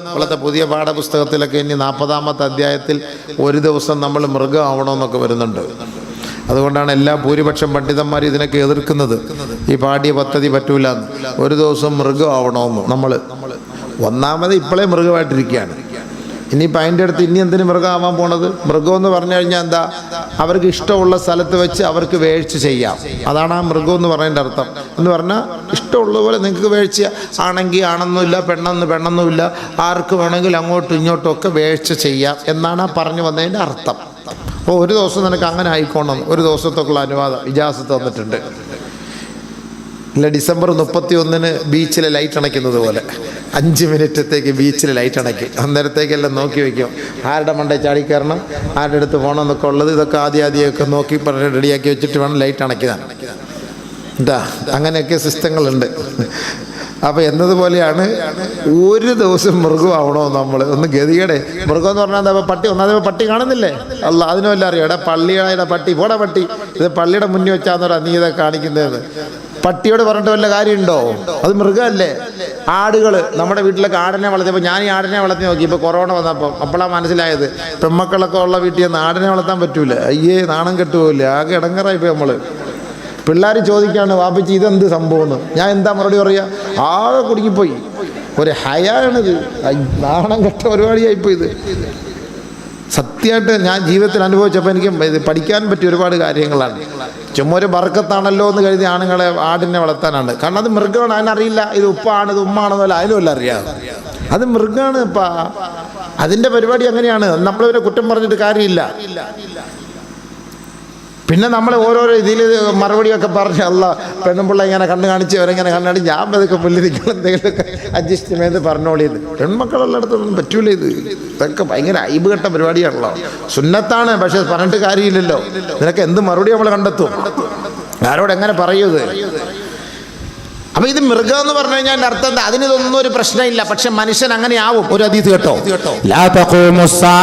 ഇപ്പോഴത്തെ പുതിയ പാഠപുസ്തകത്തിലൊക്കെ ഇനി 40-ാമത്തെ അധ്യായത്തിൽ ഒരു ദിവസം നമ്മൾ മൃഗം ആവണമെന്നൊക്കെ വരുന്നുണ്ട്. അതുകൊണ്ടാണ് ഭൂരിപക്ഷം പണ്ഡിതന്മാർ ഇതിനൊക്കെ എതിർക്കുന്നത്. ഈ പാഠ്യ പദ്ധതി പറ്റൂല, ഒരു ദിവസം മൃഗം ആവണമെന്ന്. നമ്മൾ ഒന്നാമത് ഇപ്പോഴേ മൃഗമായിട്ടിരിക്കുകയാണ്. ഇനിയിപ്പോൾ അതിൻ്റെ അടുത്ത് ഇനി എന്തിനു മൃഗമാവാൻ പോണത്? മൃഗം എന്ന് പറഞ്ഞു കഴിഞ്ഞാൽ എന്താ? അവർക്ക് ഇഷ്ടമുള്ള സ്ഥലത്ത് വെച്ച് അവർക്ക് വേഴ്ച ചെയ്യാം. അതാണ് ആ മൃഗം എന്ന് പറയുന്നതിൻ്റെ അർത്ഥം. എന്ന് പറഞ്ഞാൽ ഇഷ്ടമുള്ളതുപോലെ നിങ്ങൾക്ക് വേഴ്ച ആണെങ്കിൽ ആണെന്നുമില്ല, പെണ്ണെന്നുമില്ല, ആർക്ക് വേണമെങ്കിലും അങ്ങോട്ടും ഇങ്ങോട്ടും ഒക്കെ വേഴ്ച ചെയ്യാം എന്നാണ് ആ പറഞ്ഞു വന്നതിൻ്റെ അർത്ഥം. അപ്പോൾ ഒരു ദിവസം നിനക്ക് അങ്ങനെ ആയിക്കോണം, ഒരു ദിവസത്തേക്കുള്ള അനുവാദം ഇജാസത്ത് തന്നിട്ടുണ്ട്. ഇല്ല, ഡിസംബർ 31 ബീച്ചിലെ ലൈറ്റ് അണയ്ക്കുന്നത് പോലെ 5 മിനിറ്റത്തേക്ക് ബീച്ചിൽ ലൈറ്റ് അണയ്ക്കും. അന്നേരത്തേക്കെല്ലാം നോക്കി വയ്ക്കും, ആരുടെ മണ്ടയിൽ ചാടിക്കയറണം, ആരുടെ അടുത്ത് പോകണം എന്നൊക്കെ ഉള്ളത്. ഇതൊക്കെ ആദ്യമൊക്കെ നോക്കി പറഞ്ഞ് റെഡിയാക്കി വെച്ചിട്ട് വേണം ലൈറ്റ് അണയ്ക്കാൻ. എന്താ അങ്ങനെയൊക്കെ സിസ്റ്റങ്ങളുണ്ട്. അപ്പോൾ എന്നതുപോലെയാണ് ഒരു ദിവസം മൃഗമാവണോ നമ്മൾ? ഒന്ന് ഗതികേടെ. മൃഗം എന്ന് പറഞ്ഞാൽ എന്താ? പട്ടി. ഒന്നാമത് പട്ടി കാണുന്നില്ലേ? അല്ല, അതിനും എല്ലാം അറിയാം. പള്ളിയുടെ പട്ടി, പട്ടി ഇത് പള്ളിയുടെ മുന്നിൽ വെച്ചാന്നോടാ നീ ഇതൊക്കെ കാണിക്കുന്നതെന്ന്. പട്ടിയോട് പറഞ്ഞിട്ട് വല്ല കാര്യമുണ്ടോ? അത് മൃഗമല്ലേ. ആടുകൾ, നമ്മുടെ വീട്ടിലൊക്കെ ആടിനെ വളർത്തിയപ്പോൾ ഞാൻ ഈ ആടിനെ വളർത്തി നോക്കി. ഇപ്പോൾ കൊറോണ വന്നപ്പോൾ അപ്പോഴാണ് മനസ്സിലായത് പെൺമക്കളൊക്കെ ഉള്ള വീട്ടിൽ നിന്ന് ആടിനെ വളർത്താൻ പറ്റൂല. അയ്യേ, നാണം കെട്ടുപോയില്ല. ആകെ ഇടങ്ങറായിപ്പോൾ നമ്മൾ. പിള്ളേർ ചോദിക്കുകയാണ്, വാപ്പിച്ച് ഇതെന്ത് സംഭവം എന്ന്. ഞാൻ എന്താ മറുപടി പറയുക? ആകെ കുടുങ്ങിപ്പോയി. ഒരു ഹയാണിത്, നാണം കെട്ട പരിപാടിയായിപ്പോയി ഇത്. സത്യമായിട്ട് ഞാൻ ജീവിതത്തിൽ അനുഭവിച്ചപ്പോൾ എനിക്ക് ഇത് പഠിക്കാൻ പറ്റിയ ഒരുപാട് കാര്യങ്ങളാണ്. ചുമ്മാ ഒരു ബർക്കത്താണല്ലോ എന്ന് കരുതി ആടിനെ വളർത്താനാണ്. കാരണം അത് മൃഗമാണ്, അതിനറിയില്ല ഇത് ഉപ്പാണ് ഇത് ഉമ്മാണെന്നല്ല, അതിനുമല്ല അറിയാം. അത് മൃഗമാണ്. അതിൻ്റെ പരിപാടി അങ്ങനെയാണ്. നമ്മളിവരെ കുറ്റം പറഞ്ഞിട്ട് കാര്യമില്ല. പിന്നെ നമ്മൾ ഓരോരോ ഇതിൽ മറുപടിയൊക്കെ പറഞ്ഞ് അല്ല പെണ്ണുമ്പിള്ള ഇങ്ങനെ കണ്ണ് കാണിച്ച് അവരെങ്ങനെ കണ്ണു കാണിച്ച് ഞാൻ അതൊക്കെ പുള്ളി നിങ്ങൾ എന്തെങ്കിലുമൊക്കെ അഡ്ജസ്റ്റ്മെന്റ് പറഞ്ഞോളിയത്. പെൺമക്കളുള്ളിടത്തൊന്നും പറ്റൂല. ഇതൊക്കെ ഭയങ്കര ഐബ് കെട്ട പരിപാടിയാണല്ലോ. സുന്നത്താണ്, പക്ഷെ പറഞ്ഞിട്ട് കാര്യമില്ലല്ലോ. ഇതിനൊക്കെ എന്ത് മറുപടി നമ്മൾ കണ്ടെത്തും? ആരോട് എങ്ങനെ പറയൂത്? അപ്പൊ ഇത് മൃഗം എന്ന് പറഞ്ഞു കഴിഞ്ഞാൽ അതിന്റെ അർത്ഥം എന്താ? അതിനിതൊന്നും ഒരു പ്രശ്നമില്ല. പക്ഷെ മനുഷ്യൻ അങ്ങനെയാവും. ഒരു ഹദീസ് കേട്ടോ, ലാ തഖൂമുസ്സാ,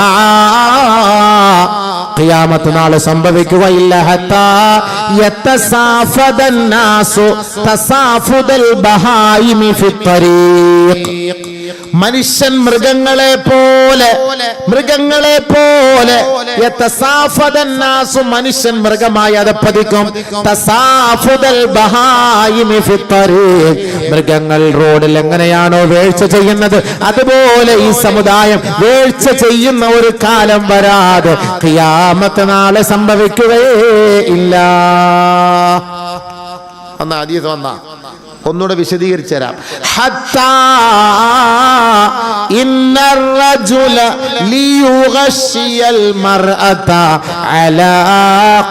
ഖിയാമത്ത് നാൾ സംഭവിക്കുകയില്ല, ഹത്താ യതസാഫദന്നാസു തസാഫുദൽ ബഹായിമി ഫിത്തരീഖ്. മനുഷ്യൻ മൃഗങ്ങളെ പോലെ യതസാഫദന്നാസു, മനുഷ്യൻ മൃഗമായി അതപ്പതിക്കും. തസാഫുദൽ ബഹായിമി ഫിത്തരീഖ്, മൃഗങ്ങൾ റോഡിൽ എങ്ങനെയാണോ വീഴ്ച ചെയ്യുന്നത് അതുപോലെ ഈ സമുദായം വീഴ്ച ചെയ്യുന്ന ഒരു കാലം വരാതെ ഖിയാമത്ത് നാളെ സംഭവിക്കുകയേ ഇല്ല. എന്നാ ഹദീസ് വന്നാ ഒന്നുകൂടെ വിശദീകരിച്ചു തരാം. ഹത്താ ഇന്നർ റജുല ലിയുഗശിയൽ മർഅത അലാ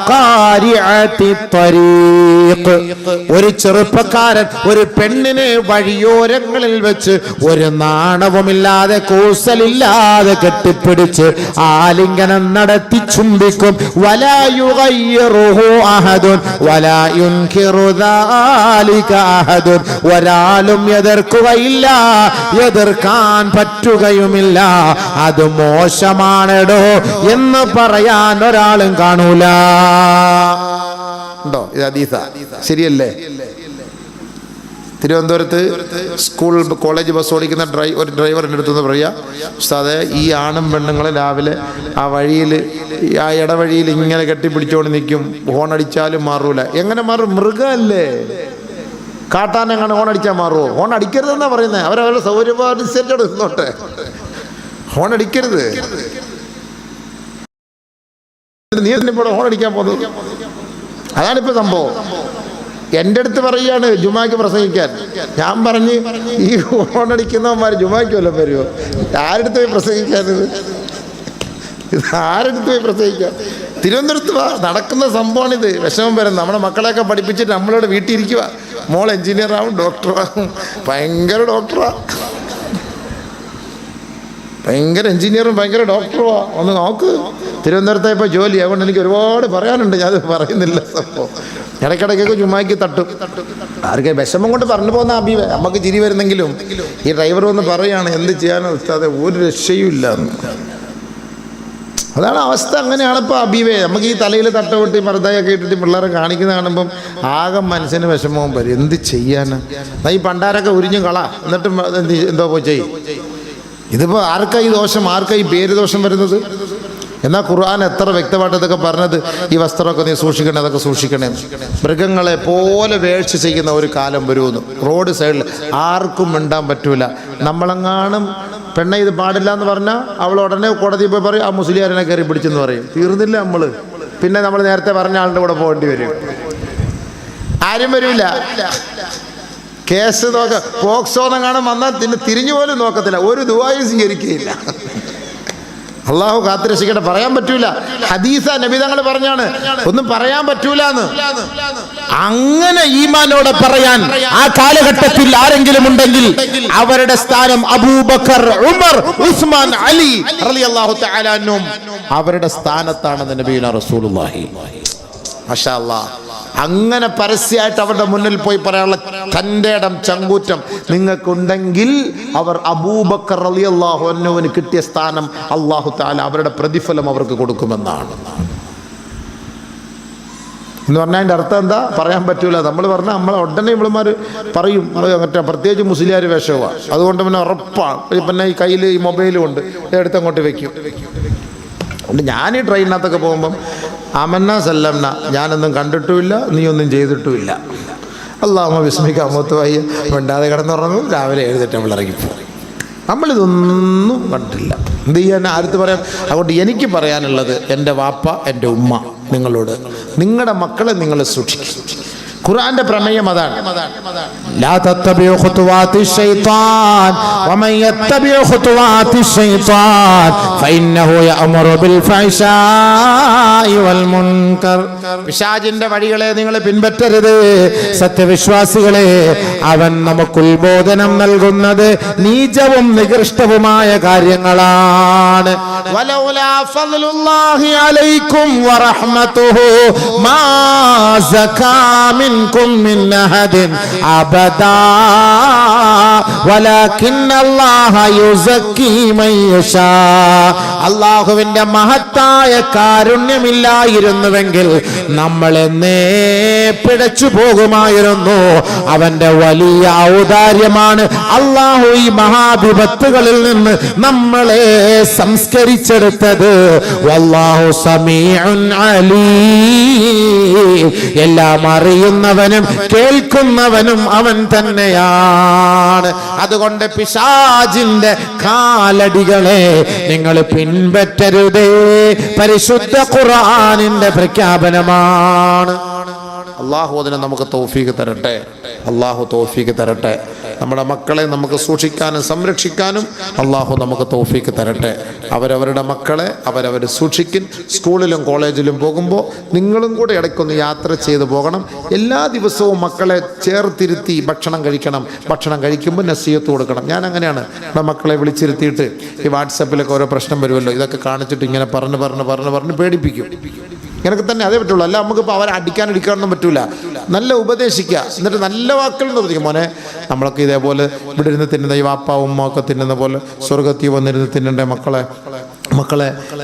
ഖാരിഅതി ത്വരീഖ്. ഒരു ചെറുപ്പക്കാരൻ ഒരു പെണ്ണിനെ വഴിയോരങ്ങളിൽ വെച്ച് ഒരു നാണവുമില്ലാതെ കൂസലില്ലാതെ കെട്ടിപ്പിടിച്ച് ആലിംഗനം നടത്തി ചുംബിക്കും. വലാ യുഗയ്യിറുഹു അഹദുൻ വലാ യുൻകിറു ദാലിക അഹദുൻ, ഒരാളും എതിർക്കുകയില്ല, എതിർക്കാൻ പറ്റുകയുമില്ല. അത് മോശമാണെടോ എന്ന് പറയാൻ ഒരാളും കാണൂല. ഉണ്ടോ? ഇത് ഹദീസാ, ശരിയല്ലേ? തിരുവനന്തപുരത്ത് സ്കൂൾ കോളേജ് ബസ് ഓടിക്കുന്ന ഒരു ഡ്രൈവറിൻ്റെ അടുത്തുനിന്ന് പറയാ, ഉസ്താദേ, ഈ ആണും പെണ്ണുങ്ങളും രാവിലെ ആ വഴിയിൽ, ആ ഇടവഴിയിൽ ഇങ്ങനെ കെട്ടിപ്പിടിച്ചുകൊണ്ട് നിൽക്കും, ഹോൺ അടിച്ചാലും മാറൂല. എങ്ങനെ മാറും? മൃഗമല്ലേ. കാട്ടാനെങ്ങനെ ഹോൺ അടിച്ചാൽ മാറുമോ? ഹോൺ അടിക്കരുതെന്നാ പറയുന്നത്. അവരവരുടെ സൗകര്യമനുസരിച്ചോട് നിന്നോട്ടെ, ഹോൺ അടിക്കരുത്. നീ ഇപ്പോൾ ഹോൺ അടിക്കാൻ പോകുന്നത്? അതാണിപ്പോൾ സംഭവം. എൻ്റെ അടുത്ത് പറയുകയാണ് ജുമാക്ക് പ്രസംഗിക്കാൻ. ഞാൻ പറഞ്ഞ് ഈ ഹോൺ അടിക്കുന്നവന്മാർ ജുമാക്ക് വല്ലതും വരുമോ? ആരെടുത്ത് പോയി പ്രസംഗിക്കാനിത്? ഇത് ആരെടുത്ത് പോയി പ്രസംഗിക്കാം? തിരുവനന്തപുരത്ത് നടക്കുന്ന സംഭവമാണിത്. വിഷമം വരുന്നത്. നമ്മുടെ മക്കളെയൊക്കെ പഠിപ്പിച്ചിട്ട് നമ്മളോട് വീട്ടിൽ ഇരിക്കുക. മോൾ എഞ്ചിനീയറാവും, ഡോക്ടറാവും, ഭയങ്കര ഡോക്ടറാണ്, ഭയങ്കര എഞ്ചിനീയറും ഭയങ്കര ഡോക്ടറുമാ. ഒന്ന് നോക്ക്, തിരുവനന്തപുരത്തെ ഇപ്പോൾ ജോലി. അതുകൊണ്ട് എനിക്ക് ഒരുപാട് പറയാനുണ്ട്, ഞാൻ പറയുന്നില്ല. സംഭവം ഇടയ്ക്കിടയ്ക്കൊക്കെ ചുമ്മാക്കി തട്ടും. ആർക്ക് വിഷമം കൊണ്ട് പറഞ്ഞു പോകുന്ന അബീവേ, നമുക്ക് ചിരി വരുന്നെങ്കിലും ഈ ഡ്രൈവർ വന്ന് പറയുകയാണ്, എന്ത് ചെയ്യാനോ ഉസ്താദേ, ഒരു രക്ഷയും ഇല്ല എന്ന്. അതാണ് അവസ്ഥ. അങ്ങനെയാണ് ഇപ്പോൾ അബീവേ. നമുക്ക് ഈ തലയിൽ തട്ടവിട്ട് മറുതായൊക്കെ ഇട്ടിട്ട് പിള്ളേരെ കാണിക്കുന്ന കാണുമ്പം ആകെ മനസ്സിന് വിഷമവും വരും. എന്ത് ചെയ്യാനാ? ഈ പണ്ടാരൊക്കെ ഉരിഞ്ഞു കള, എന്നിട്ടും എന്തോ പോയി ചെയ്യും. ഇതിപ്പോൾ ആർക്കായി ദോഷം, ആർക്കായി പേര് ദോഷം വരുന്നത്? എന്നാൽ ഖുർആൻ എത്ര വ്യക്തമായിട്ട് ഇതൊക്കെ പറഞ്ഞത്, ഈ വസ്ത്രമൊക്കെ നീ സൂക്ഷിക്കണേ, അതൊക്കെ സൂക്ഷിക്കണേ. മൃഗങ്ങളെ പോലെ വേഴ്ച ചെയ്യുന്ന ഒരു കാലം വരുമെന്ന്. റോഡ് സൈഡിൽ ആർക്കും മിണ്ടാൻ പറ്റൂല. നമ്മളെങ്ങാനും പെണ്ണെ ഇത് പാടില്ല എന്ന് പറഞ്ഞാൽ അവൾ ഉടനെ കോടതിയിൽ പോയി പറയും, ആ മുസ്ലിയാരനെ കയറി പിടിച്ചെന്ന് പറയും. തീർന്നില്ല നമ്മൾ. പിന്നെ നമ്മൾ നേരത്തെ പറഞ്ഞ ആളുടെ കൂടെ പോകേണ്ടി വരും. ആരും വരില്ല. കേസ് നോക്ക, പോക്സോന്നെങ്ങാനും വന്നാൽ തിരിഞ്ഞു പോലും നോക്കത്തില്ല, ഒരു ദുആയും സ്വീകരിക്കുകയില്ല. അള്ളാഹു കാത്തിരക്ഷിക്കട്ടെ. പറയാൻ പറ്റൂല. ഹദീസ നബി തങ്ങൾ പറഞ്ഞാണ്, ഒന്നും പറയാൻ പറ്റൂലെന്ന്. അങ്ങനെ ഈമാനോടെ പറയാൻ ആ കാലഘട്ടത്തിൽ ആരെങ്കിലും ഉണ്ടെങ്കിൽ അവരുടെ സ്ഥാനം അബൂബക്കർ, ഉമർ, ഉസ്മാൻ, അലി റളിയല്ലാഹു തആല അൻഹും അവരുടെ സ്ഥാനത്താണെന്ന് നബിയുനാ റസൂലുള്ളാഹി. മാഷാ അല്ലാഹ്. അങ്ങനെ പരസ്യമായിട്ട് അവരുടെ മുന്നിൽ പോയി പറയാനുള്ള തൻ്റെ ഇടം, ചങ്കൂറ്റം നിങ്ങൾക്കുണ്ടെങ്കിൽ അവർ അബൂബക്കർ റളിയല്ലാഹു അൻഹുവിന് കിട്ടിയ സ്ഥാനം അല്ലാഹു തആല അവരുടെ പ്രതിഫലം അവർക്ക് കൊടുക്കുമെന്നാണ്. എന്ന് പറഞ്ഞാൽ അതിൻ്റെ അർത്ഥം എന്താ? പറയാൻ പറ്റൂല. നമ്മൾ പറഞ്ഞാൽ നമ്മളെ ഉടനെ ഇവളുമാർ പറയും, മറ്റേ പ്രത്യേകിച്ച് മുസ്ലിയാർ വേഷമാണ്. അതുകൊണ്ട് പിന്നെ ഉറപ്പാണ്. പിന്നെ ഈ കയ്യിൽ ഈ മൊബൈലും ഉണ്ട്, എടുത്ത് അങ്ങോട്ട് വെക്കും. അതുകൊണ്ട് ഞാൻ ഈ ട്രെയിനിനകത്തൊക്കെ പോകുമ്പം ആമന്ന സല്ലംന, ഞാനൊന്നും കണ്ടിട്ടുമില്ല, നീ ഒന്നും ചെയ്തിട്ടുമില്ല. അല്ലാഹുമ്മ ബിസ്മിക അമൂതു വഹയ്യ, മിണ്ടാതെ കിടന്നുറങ്ങും, രാവിലെ എഴുന്നേറ്റ് നമ്മൾ ഇറങ്ങിപ്പോകും. നമ്മളിതൊന്നും കണ്ടില്ല. എന്ത് ചെയ്യാൻ? ആരത്ത് പറയാം? അതുകൊണ്ട് എനിക്ക് പറയാനുള്ളത്, എൻ്റെ വാപ്പ, എൻ്റെ ഉമ്മ, നിങ്ങളോട്, നിങ്ങളുടെ മക്കളെ നിങ്ങൾ സൂക്ഷിക്കും. ഖുർആന്റെ പ്രമേയം അതാണ്. ലാ തത്തബിഉ ഖുതുവാതി ശൈത്താൻ വമൻ യത്തബിഉ ഖുതുവാതി ശൈത്താൻ ഫഇന്നഹു യഅമുറു ബിൽ ഫഹ്ശാഇ വൽ മുൻകർ. പിശാചിന്റെ വഴികളെ നിങ്ങൾ പിൻപറ്റരുത്. സത്യവിശ്വാസികളെ, അവൻ നമുക്ക് ഉത്ബോധനം നൽകുന്നത് നീചവും നികൃഷ്ടവുമായ കാര്യങ്ങളാണ്. വലൗലാ ഫദ്ലുല്ലാഹി അലൈക്കും വറഹ്മതുഹു മാ സകാ മിൻ മിൻകും മിൻ അഹദിൻ അബദാ വലകിന്നല്ലാഹ യുസക്കി മൻ യശാ. അല്ലാഹുവിന്റെ മഹത്തായ കാരുണ്യമില്ലായിരുന്നുവെങ്കിൽ നമ്മൾ എന്നേ പിഴച്ചു പോകുമായിരുന്നു. അവന്റെ വലിയ ഔദാര്യമാണ് അല്ലാഹു ഈ മഹാവിപത്തുകളിൽ നിന്ന് നമ്മളെ സംസ്കരിച്ചെടുത്തത്. വല്ലാഹു സമീഉൻ അലീം. എല്ലാം അറിയുന്നവനും കേൾക്കുന്നവനും അവൻ തന്നെയാണ്. അതുകൊണ്ട് പിശാചിന്റെ കാലടികളെ നിങ്ങൾ പിൻപറ്റരുതേ. പരിശുദ്ധ ഖുർആനിന്റെ പ്രഖ്യാപനമാണ്. അള്ളാഹു അതിനെ നമുക്ക് തൗഫീഖ് തരട്ടെ. അള്ളാഹു തൗഫീഖ് തരട്ടെ. നമ്മുടെ മക്കളെ നമുക്ക് സൂക്ഷിക്കാനും സംരക്ഷിക്കാനും അള്ളാഹു നമുക്ക് തൗഫീഖ് തരട്ടെ. അവരവരുടെ മക്കളെ അവരവർ സൂക്ഷിക്കും. സ്കൂളിലും കോളേജിലും പോകുമ്പോൾ നിങ്ങളും കൂടെ ഇടയ്ക്കൊന്ന് യാത്ര ചെയ്ത് പോകണം. എല്ലാ ദിവസവും മക്കളെ ചേർത്തിരുത്തി ഭക്ഷണം കഴിക്കണം. ഭക്ഷണം കഴിക്കുമ്പോൾ നസീഹത്ത് കൊടുക്കണം. ഞാൻ അങ്ങനെയാണ് നമ്മുടെ മക്കളെ വിളിച്ചിരുത്തിയിട്ട് ഈ വാട്സപ്പിലൊക്കെ ഓരോ പ്രശ്നം വരുമല്ലോ, ഇതൊക്കെ കാണിച്ചിട്ട് ഇങ്ങനെ പറഞ്ഞ് പേടിപ്പിക്കും. ഇങ്ങനൊക്കെ തന്നെ അതേ പറ്റുള്ളൂ. അല്ല നമുക്കിപ്പോൾ അവരെ അടിക്കാനൊന്നും പറ്റൂല. നല്ല ഉപദേശിക്കുക, എന്നിട്ട് നല്ല വാക്കുകൾ നിർത്തിക്കും. മോനെ, നമ്മളൊക്കെ ഇതേപോലെ ഇവിടെ ഇരുന്ന് തിന്നുന്ന ഈ വാപ്പ ഉമ്മ ഒക്കെ തിന്നുന്ന പോലെ സ്വർഗത്തിൽ വന്നിരുന്ന് തിന്നണ്ടേ മക്കളെ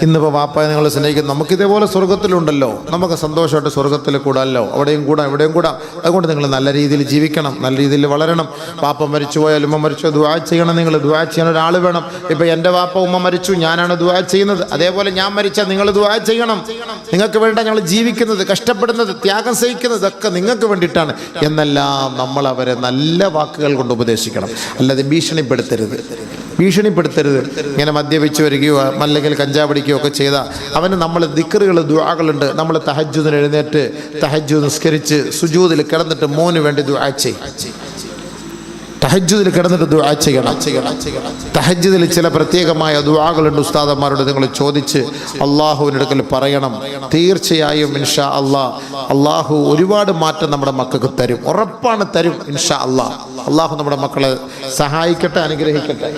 ഇന്നിപ്പോൾ വാപ്പയെ നിങ്ങൾ സ്നേഹിക്കുന്നു. നമുക്കിതേപോലെ സ്വർഗത്തിലുണ്ടല്ലോ, നമുക്ക് സന്തോഷമായിട്ട് സ്വർഗത്തിൽ കൂടാമല്ലോ. അവിടെയും കൂടാം ഇവിടെയും കൂടാം. അതുകൊണ്ട് നിങ്ങൾ നല്ല രീതിയിൽ ജീവിക്കണം, നല്ല രീതിയിൽ വളരണം. വാപ്പ മരിച്ചു പോയാൽ ഉമ്മ മരിച്ചു ദുആ ചെയ്യണം. നിങ്ങൾ ദുആ ചെയ്യാൻ ഒരാൾ വേണം. ഇപ്പം എൻ്റെ വാപ്പ ഉമ്മ മരിച്ചു, ഞാനാണ് ദുആ ചെയ്യുന്നത്. അതേപോലെ ഞാൻ മരിച്ചാൽ നിങ്ങൾ ദുആ ചെയ്യണം. നിങ്ങൾക്ക് വേണ്ട ഞങ്ങൾ ജീവിക്കുന്നത്, കഷ്ടപ്പെടുന്നത്, ത്യാഗം സഹിക്കുന്നത് ഒക്കെ നിങ്ങൾക്ക് വേണ്ടിയിട്ടാണ് എന്നെല്ലാം നമ്മൾ അവരെ നല്ല വാക്കുകൾ കൊണ്ട് ഉപദേശിക്കണം. അല്ലാതെ ഭീഷണിപ്പെടുത്തരുത്. ഇങ്ങനെ മദ്യപിച്ച് വരികയോ അല്ലെങ്കിൽ കഞ്ചാവ് പിടിക്കുകയോ ഒക്കെ ചെയ്താൽ അവന് നമ്മൾ ദിക്റുകൾ ദുആകളുണ്ട്. നമ്മൾ തഹജ്ജുദിന് എഴുന്നേറ്റ് തഹജ്ജുദ് നിസ്കരിച്ച് സുജൂദിൽ കിടന്നിട്ട് മോന് വേണ്ടി ദുആ ചെയ്യും. തഹജ്ജുദിൽ കിടന്നിട്ട് ദുആ ചെയ്യണം. തഹജ്ജുദിൽ ചില പ്രത്യേകമായ ദുആകളുണ്ട്. ഉസ്താദന്മാരോട് നിങ്ങൾ ചോദിച്ച് അള്ളാഹുവിൻ്റെ അടുക്കൽ പറയണം. തീർച്ചയായും ഇൻഷാ അള്ളാഹു ഒരുപാട് മാറ്റം നമ്മുടെ മക്കൾക്ക് തരും. ഉറപ്പാണ് തരും ഇൻഷാ അള്ളാഹു നമ്മുടെ മക്കളെ സഹായിക്കട്ടെ, അനുഗ്രഹിക്കട്ടെ.